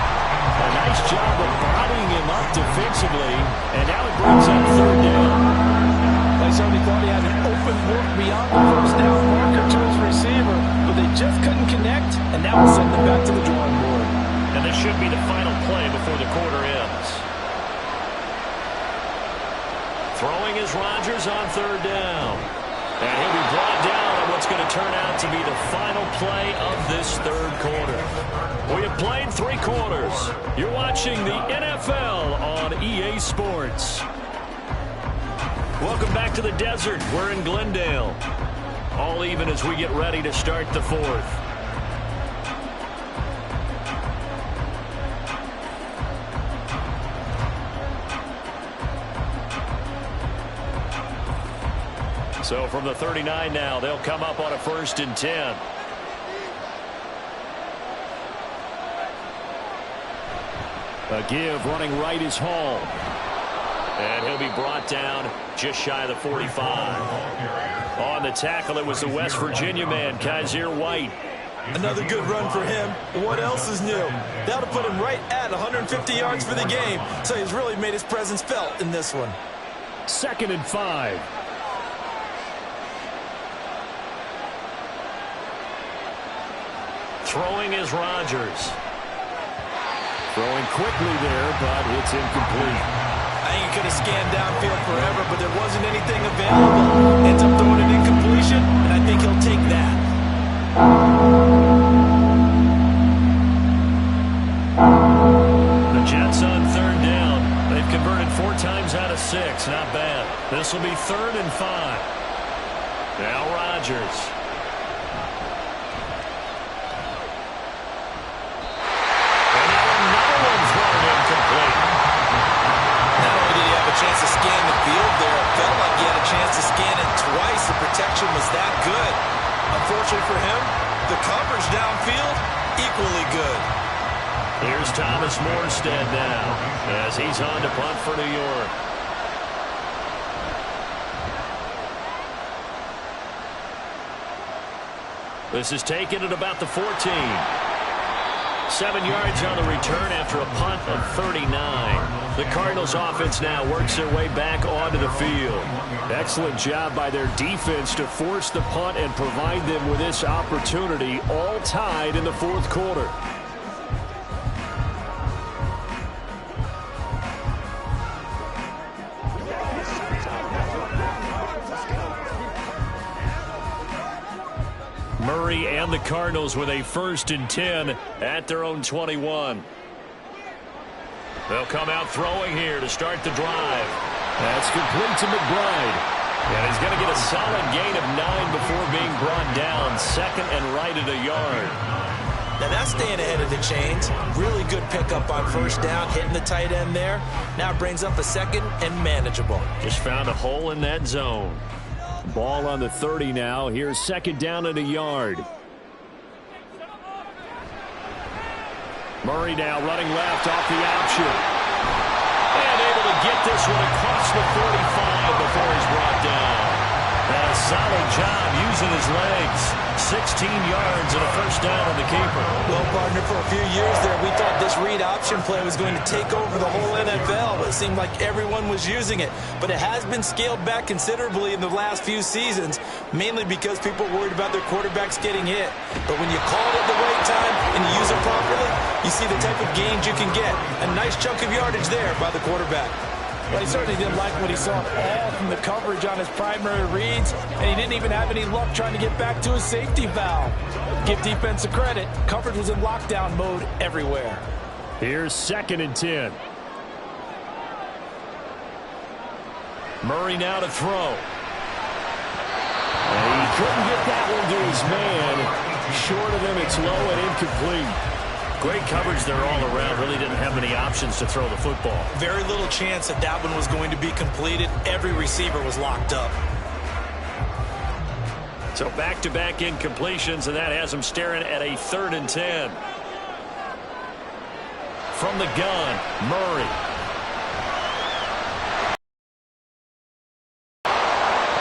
A nice job of bodying him up defensively, and now it brings up 3rd down. They certainly thought he had an open look beyond the first down marker to his receiver, but they just couldn't connect, and now we'll send them back to the drawing board. And this should be the final play before the quarter ends. Throwing is Rodgers on 3rd down. And he'll be brought down on what's going to turn out to be the final play of this third quarter. We have played 3 quarters. You're watching the NFL on EA Sports. Welcome back to the desert. We're in Glendale. All even as we get ready to start the 4th. So from the 39 now, they'll come up on a 1st and 10. A give running right is Hall. And he'll be brought down just shy of the 45. On the tackle, it was the West Virginia man, Kaiser White. Another good run for him. What else is new? That'll put him right at 150 yards for the game. So he's really made his presence felt in this one. 2nd and 5. Throwing is Rodgers. Throwing quickly there, but it's incomplete. I think he could have scanned downfield forever, but there wasn't anything available. Ends up throwing an incompletion, and I think he'll take that. The Jets on 3rd down. They've converted 4 times out of 6. Not bad. This will be 3rd and 5. Now Rodgers. Chance to scan the field there. It felt like he had a chance to scan it twice. The protection was that good. Unfortunately for him, the coverage downfield, equally good. Here's Thomas Morstead now as he's on to punt for New York. This is taken at about the 14. 7 yards on the return after a punt of 39. The Cardinals offense now works their way back onto the field. Excellent job by their defense to force the punt and provide them with this opportunity, all tied in the fourth quarter. Murray and the Cardinals with a 1st and 10 at their own 21. They'll come out throwing here to start the drive. That's complete to McBride. And he's going to get a solid gain of 9 before being brought down. 2nd and right at a yard. Now that's staying ahead of the chains. Really good pickup on 1st down, hitting the tight end there. Now it brings up a 2nd and manageable. Just found a hole in that zone. Ball on the 30 now. Here's 2nd down and a yard. Murray now running left off the option. And able to get this one across the 45 before he's brought down. And a solid job using his legs. 16 yards and a 1st down on the keeper. Well, partner, for a few years there, we thought this read option play was going to take over the whole NFL. But it seemed like everyone was using it. But it has been scaled back considerably in the last few seasons, mainly because people are worried about their quarterbacks getting hit. But when you call it at the right time and you use it properly, you see the type of gains you can get. A nice chunk of yardage there by the quarterback. Well, he certainly didn't like what he saw all from the coverage on his primary reads, and he didn't even have any luck trying to get back to his safety valve. Give defense a credit. Coverage was in lockdown mode everywhere. Here's 2nd and 10. Murray now to throw. And he couldn't get that one to his man. Short of him, it's low and incomplete. Great coverage there all around. Really didn't have many options to throw the football. Very little chance that that one was going to be completed. Every receiver was locked up. So back-to-back incompletions, and that has him staring at a 3rd and 10. From the gun, Murray.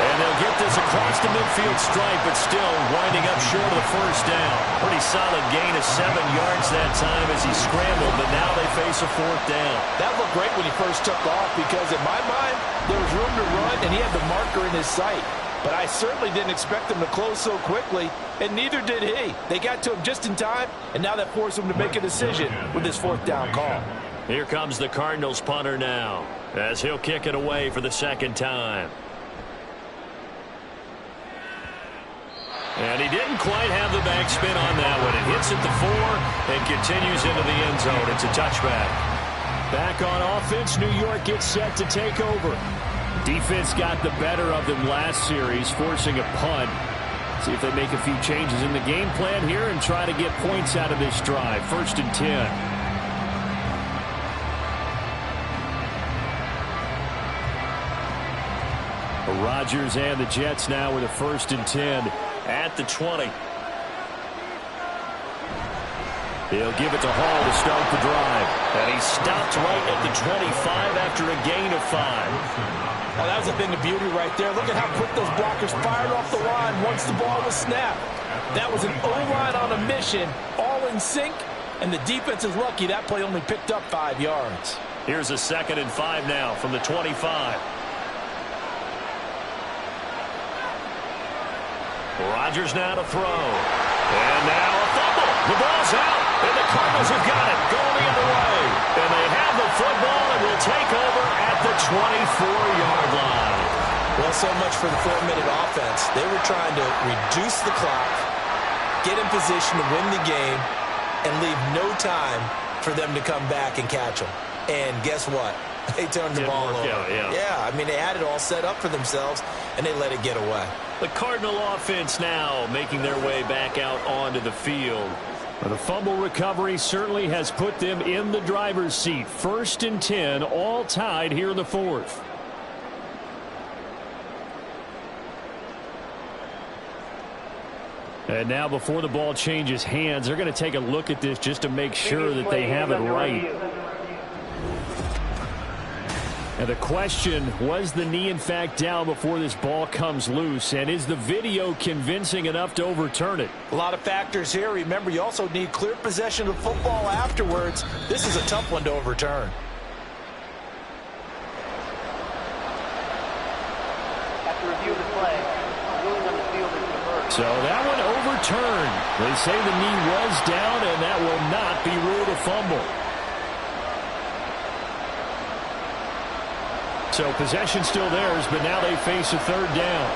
And they'll get this across the midfield stripe, but still winding up short of the 1st down. Pretty solid gain of 7 yards that time as he scrambled, but now they face a 4th down. That looked great when he first took off because, in my mind, there was room to run, and he had the marker in his sight. But I certainly didn't expect him to close so quickly, and neither did he. They got to him just in time, and now that forced him to make a decision with his 4th down call. Here comes the Cardinals punter now, as he'll kick it away for the 2nd time. And he didn't quite have the backspin on that one. It hits at the 4 and continues into the end zone. It's a touchback. Back on offense, New York gets set to take over. Defense got the better of them last series, forcing a punt. See if they make a few changes in the game plan here and try to get points out of this drive. 1st and 10. Rodgers and the Jets now with a 1st and 10 at the 20. He'll give it to Hall to start the drive. And he stopped right at the 25 after a gain of 5. Oh, that was a thing of beauty right there. Look at how quick those blockers fired off the line once the ball was snapped. That was an O-line on a mission, all in sync, and the defense is lucky that play only picked up 5 yards. Here's a 2nd and 5 now from the 25. Rodgers now to throw. And now a fumble. The ball's out, and the Cardinals have got it going the other way. And they have the football and will take over at the 24-yard line. Well, so much for the 4-minute offense. They were trying to reduce the clock, get in position to win the game, and leave no time for them to come back and catch them. And guess what? They turned the ball over. Yeah, I mean, they had it all set up for themselves, and they let it get away. The Cardinal offense now making their way back out onto the field. Well, the fumble recovery certainly has put them in the driver's seat. 1st and 10, all tied here in the 4th. And now before the ball changes hands, they're going to take a look at this just to make sure that they have it right. And the question, was the knee in fact down before this ball comes loose? And is the video convincing enough to overturn it? A lot of factors here. Remember, you also need clear possession of football afterwards. This is a tough one to overturn. After review of the play, ruling on the field is reversed. So that one overturned. They say the knee was down, and that will not be ruled a fumble. So possession still theirs, but now they face a third down.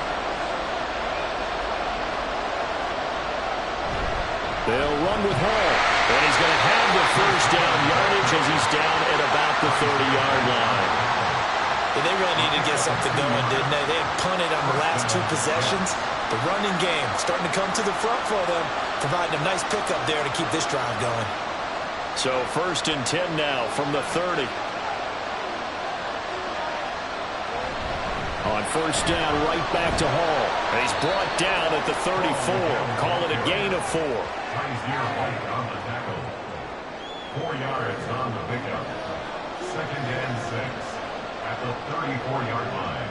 They'll run with Hall, and he's going to have the first down yardage as he's down at about the 30-yard line. Yeah, they really needed to get something going, didn't they? They had punted on the last two possessions. The running game starting to come to the front for them, providing a nice pickup there to keep this drive going. So 1st and 10 now from the 30. On first down, right back to Hall. And he's brought down at the 34. Call it a gain of 4. Nice near right on the tackle. 4 yards on the pickup. 2nd and 6 at the 34-yard line.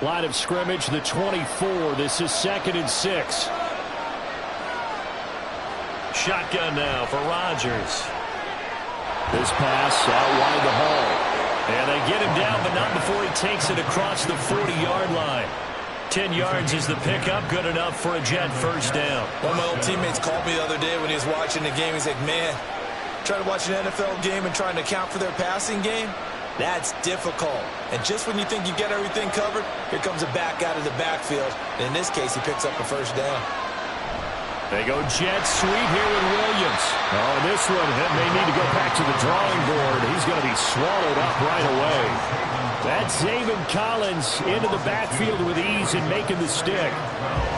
Line of scrimmage, the 24. This is 2nd and 6. Shotgun now for Rodgers. This pass out wide to Hall. And they get him down, but not before he takes it across the 40-yard line. 10 yards is the pickup, good enough for a Jet first down. One of my old teammates called me the other day when he was watching the game. He's like, man, trying to watch an NFL game and trying to account for their passing game, that's difficult. And just when you think you get everything covered, here comes a back out of the backfield. And in this case, he picks up a first down. They go jet sweep here with Williams. Oh, this one may need to go back to the drawing board. He's going to be swallowed up right away. That's Zaven Collins into the backfield with ease and making the stick.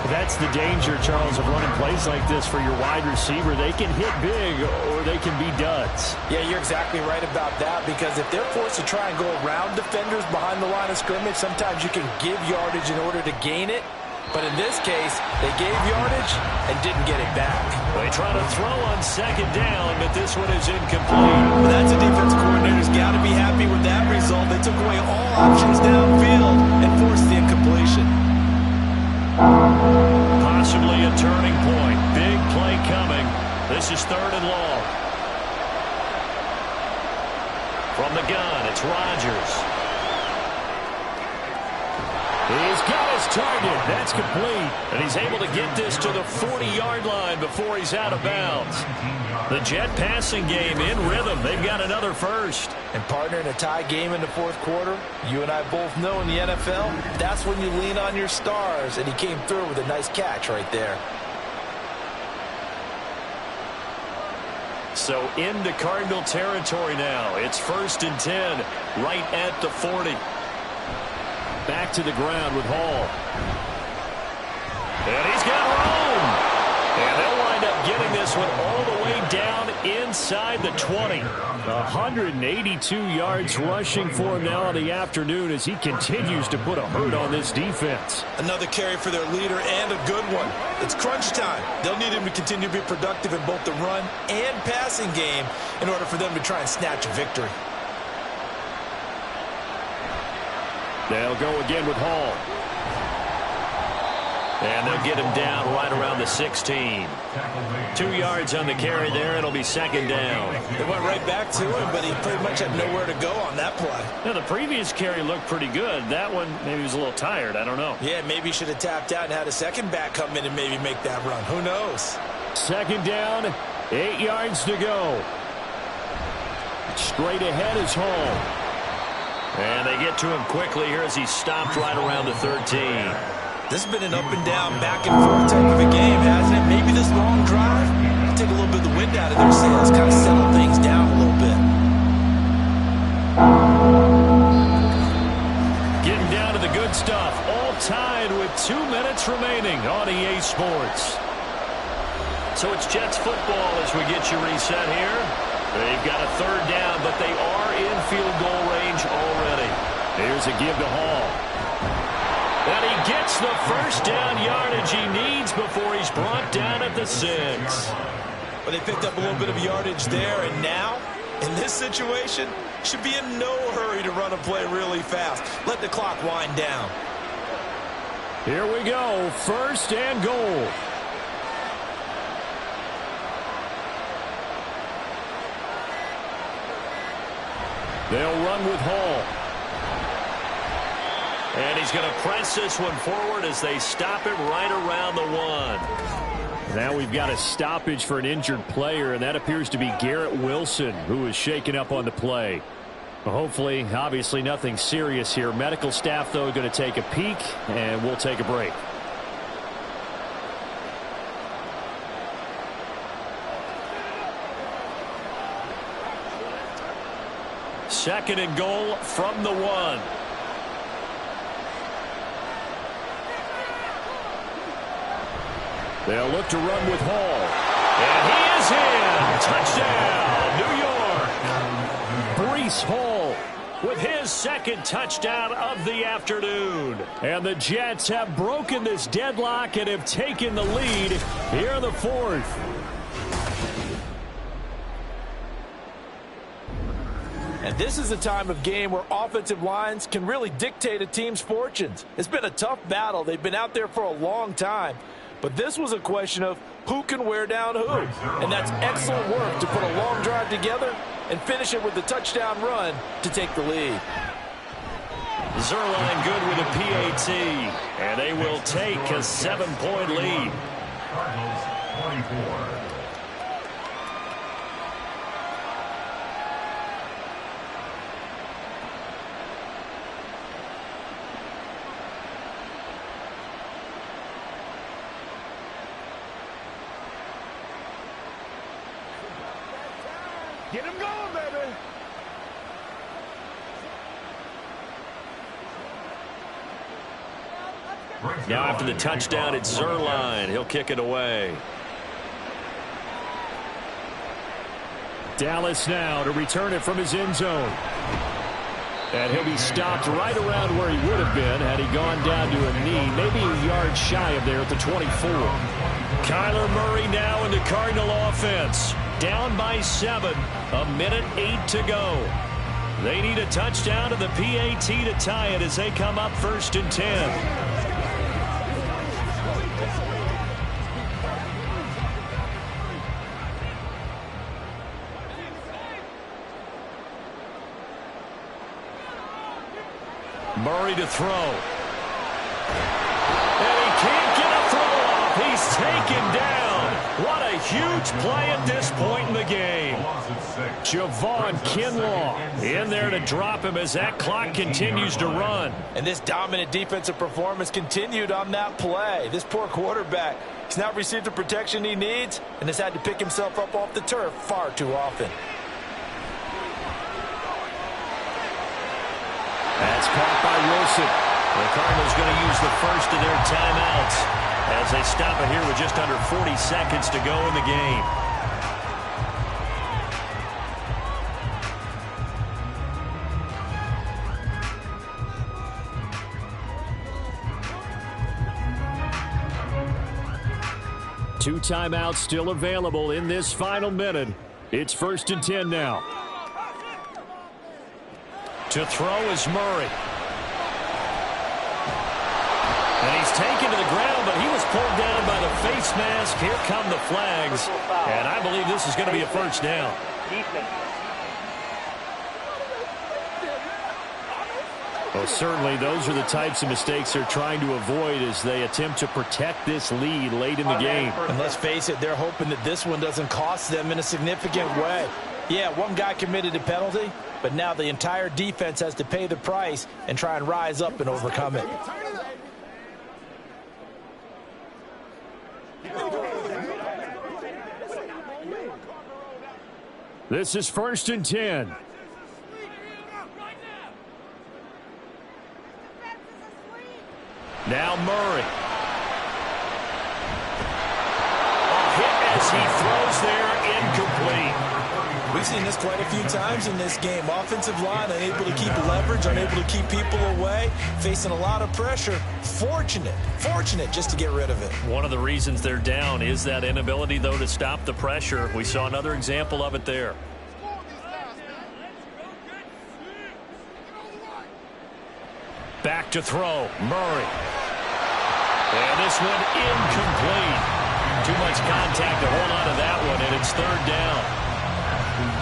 That's the danger, Charles, of running plays like this for your wide receiver. They can hit big or they can be duds. Yeah, you're exactly right about that, because if they're forced to try and go around defenders behind the line of scrimmage, sometimes you can give yardage in order to gain it. But in this case, they gave yardage and didn't get it back. They try to throw on 2nd down, but this one is incomplete. Well, that's a defensive coordinator's got to be happy with that result. They took away all options downfield and forced the incompletion. Possibly a turning point. Big play coming. This is 3rd and long. From the gun, it's Rodgers. He's got his target. That's complete. And he's able to get this to the 40-yard line before he's out of bounds. The Jet passing game in rhythm. They've got another first. And partner, in a tie game in the 4th quarter, you and I both know in the NFL, that's when you lean on your stars. And he came through with a nice catch right there. So into Cardinal territory now. It's 1st and 10 right at the 40. Back to the ground with Hall. And he's got room. And they'll wind up getting this one all the way down inside the 20. 182 yards rushing for him now in the afternoon as he continues to put a hurt on this defense. Another carry for their leader, and a good one. It's crunch time. They'll need him to continue to be productive in both the run and passing game in order for them to try and snatch a victory. They'll go again with Hall. And they'll get him down right around the 16. 2 yards on the carry there. It'll be 2nd down. They went right back to him, but he pretty much had nowhere to go on that play. Now, the previous carry looked pretty good. That one, maybe he was a little tired. I don't know. Yeah, maybe he should have tapped out and had a second back come in and maybe make that run. Who knows? 2nd down, 8 yards to go. Straight ahead is Hall. And they get to him quickly here as he stopped right around the 13. This has been an up and down, back and forth type of a game, hasn't it? Maybe this long drive will take a little bit of the wind out of their sails, kind of settle things down a little bit. Getting down to the good stuff. All tied with 2 minutes remaining on EA Sports. So it's Jets football as we get you reset here. They've got a 3rd down, but they are in field goal range already. Here's a give to Hall. And he gets the first down yardage he needs before he's brought down at the 6. But they picked up a little bit of yardage there, and now In this situation, should be in no hurry to run a play really fast. Let the clock wind down. Here we go. First and goal. They'll run with Hall. And he's going to press this one forward as they stop him right around the 1. Now we've got a stoppage for an injured player, and that appears to be Garrett Wilson, who is shaken up on the play. Well, hopefully, obviously nothing serious here. Medical staff, though, going to take a peek, and we'll take a break. Second and goal from the 1. They'll look to run with Hall. And he is in. Touchdown, New York. Breece Hall with his second touchdown of the afternoon. And the Jets have broken this deadlock and have taken the lead here in the 4th. And this is a time of game where offensive lines can really dictate a team's fortunes. It's been a tough battle. They've been out there for a long time. But this was a question of who can wear down who. And that's excellent work to put a long drive together and finish it with the touchdown run to take the lead. Zerline good with a PAT. And they will take a 7-point lead. Cardinals 24. Get him going, baby. Now after the touchdown, it's Zerline. He'll kick it away. Dallas now to return it from his end zone. And he'll be stopped right around where he would have been had he gone down to a knee, maybe a yard shy of there at the 24. Kyler Murray now in the Cardinal offense. Down by 7, a minute 8 to go. They need a touchdown to the PAT to tie it as they come up 1st and 10. Murray to throw. And he can't get a throw off. He's taken down. What a huge play at this point in the game. Javon Kinlaw in there to drop him as that clock continues to run. And this dominant defensive performance continued on that play. This poor quarterback, he's not received the protection he needs and has had to pick himself up off the turf far too often. That's caught by Wilson. The Cardinals going to use the first of their timeouts as they stop it here with just under 40 seconds to go in the game. Two timeouts still available in this final minute. It's 1st and 10 now. To throw is Murray. And he's taken to the ground, but he was pulled down by the face mask. Here come the flags. And I believe this is going to be a first down. Well, certainly those are the types of mistakes they're trying to avoid as they attempt to protect this lead late in the game. And let's face it, they're hoping that this one doesn't cost them in a significant way. Yeah, one guy committed a penalty, but now the entire defense has to pay the price and try and rise up and overcome it. This is 1st and 10. Now Murray. A hit as he throws there, incomplete. We've seen this quite a few times in this game. Offensive line unable to keep leverage, unable to keep people away, facing a lot of pressure. Fortunate just to get rid of it. One of the reasons they're down is that inability, though, to stop the pressure. We saw another example of it there. Back to throw. Murray. And this one incomplete. Too much contact to hold on to that one, and it's third down.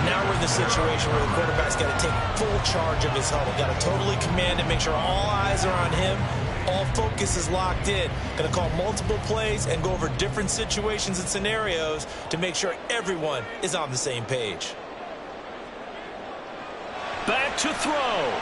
Now we're in the situation where the quarterback's got to take full charge of his huddle. Got to totally command and make sure all eyes are on him. All focus is locked in. Got to call multiple plays and go over different situations and scenarios to make sure everyone is on the same page. Back to throw.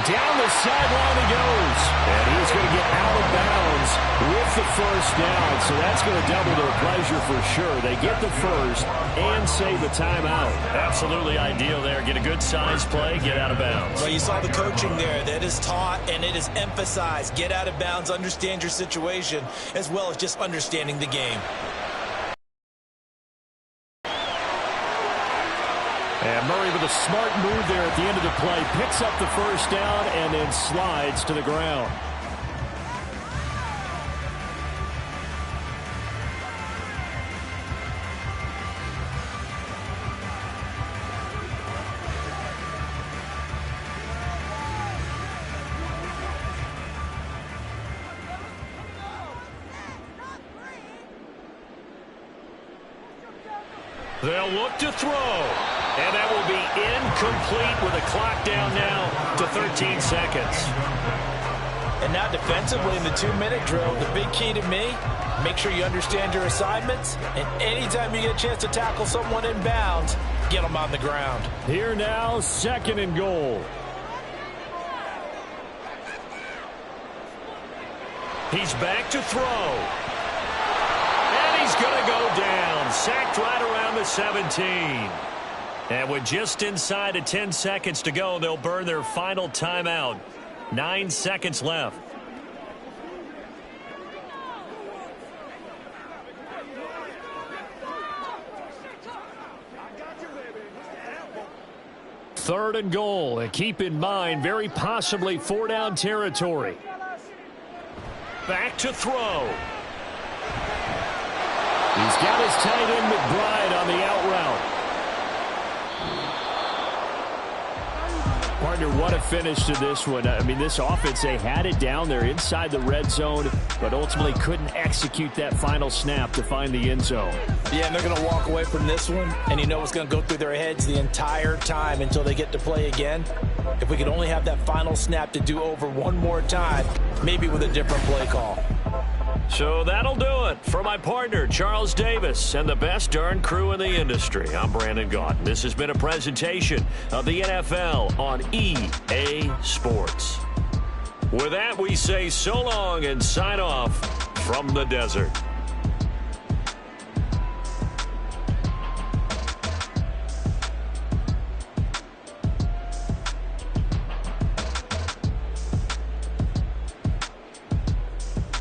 Down the sideline he goes. And he's going to get out of bounds with the first down. So that's going to double their pleasure for sure. They get the first and save the timeout. Absolutely ideal there. Get a good size play, get out of bounds. Well, you saw the coaching there. That is taught and it is emphasized. Get out of bounds, understand your situation, as well as just understanding the game. And Murray with a smart move there at the end of the play. Picks up the first down and then slides to the ground. They'll look to throw. And that will be incomplete with a clock down now to 13 seconds. And now defensively in the 2-minute drill, the big key to me, make sure you understand your assignments. And anytime you get a chance to tackle someone in bounds, get them on the ground. Here now, 2nd and goal. He's back to throw. And he's going to go down. Sacked right around the 17. And with just inside of 10 seconds to go, they'll burn their final timeout. 9 seconds left. Third and goal. And keep in mind, very possibly 4-down territory. Back to throw. He's got his tight end McBride on the out route. Partner, what a finish to this one. I mean, this offense, they had it down there inside the red zone, but ultimately couldn't execute that final snap to find the end zone. Yeah, and they're going to walk away from this one, and you know what's going to go through their heads the entire time until they get to play again. If we could only have that final snap to do over one more time, maybe with a different play call. So that'll do it for my partner, Charles Davis, and the best darn crew in the industry. I'm Brandon Gaunt. This has been a presentation of the NFL on EA Sports. With that, we say so long and sign off from the desert.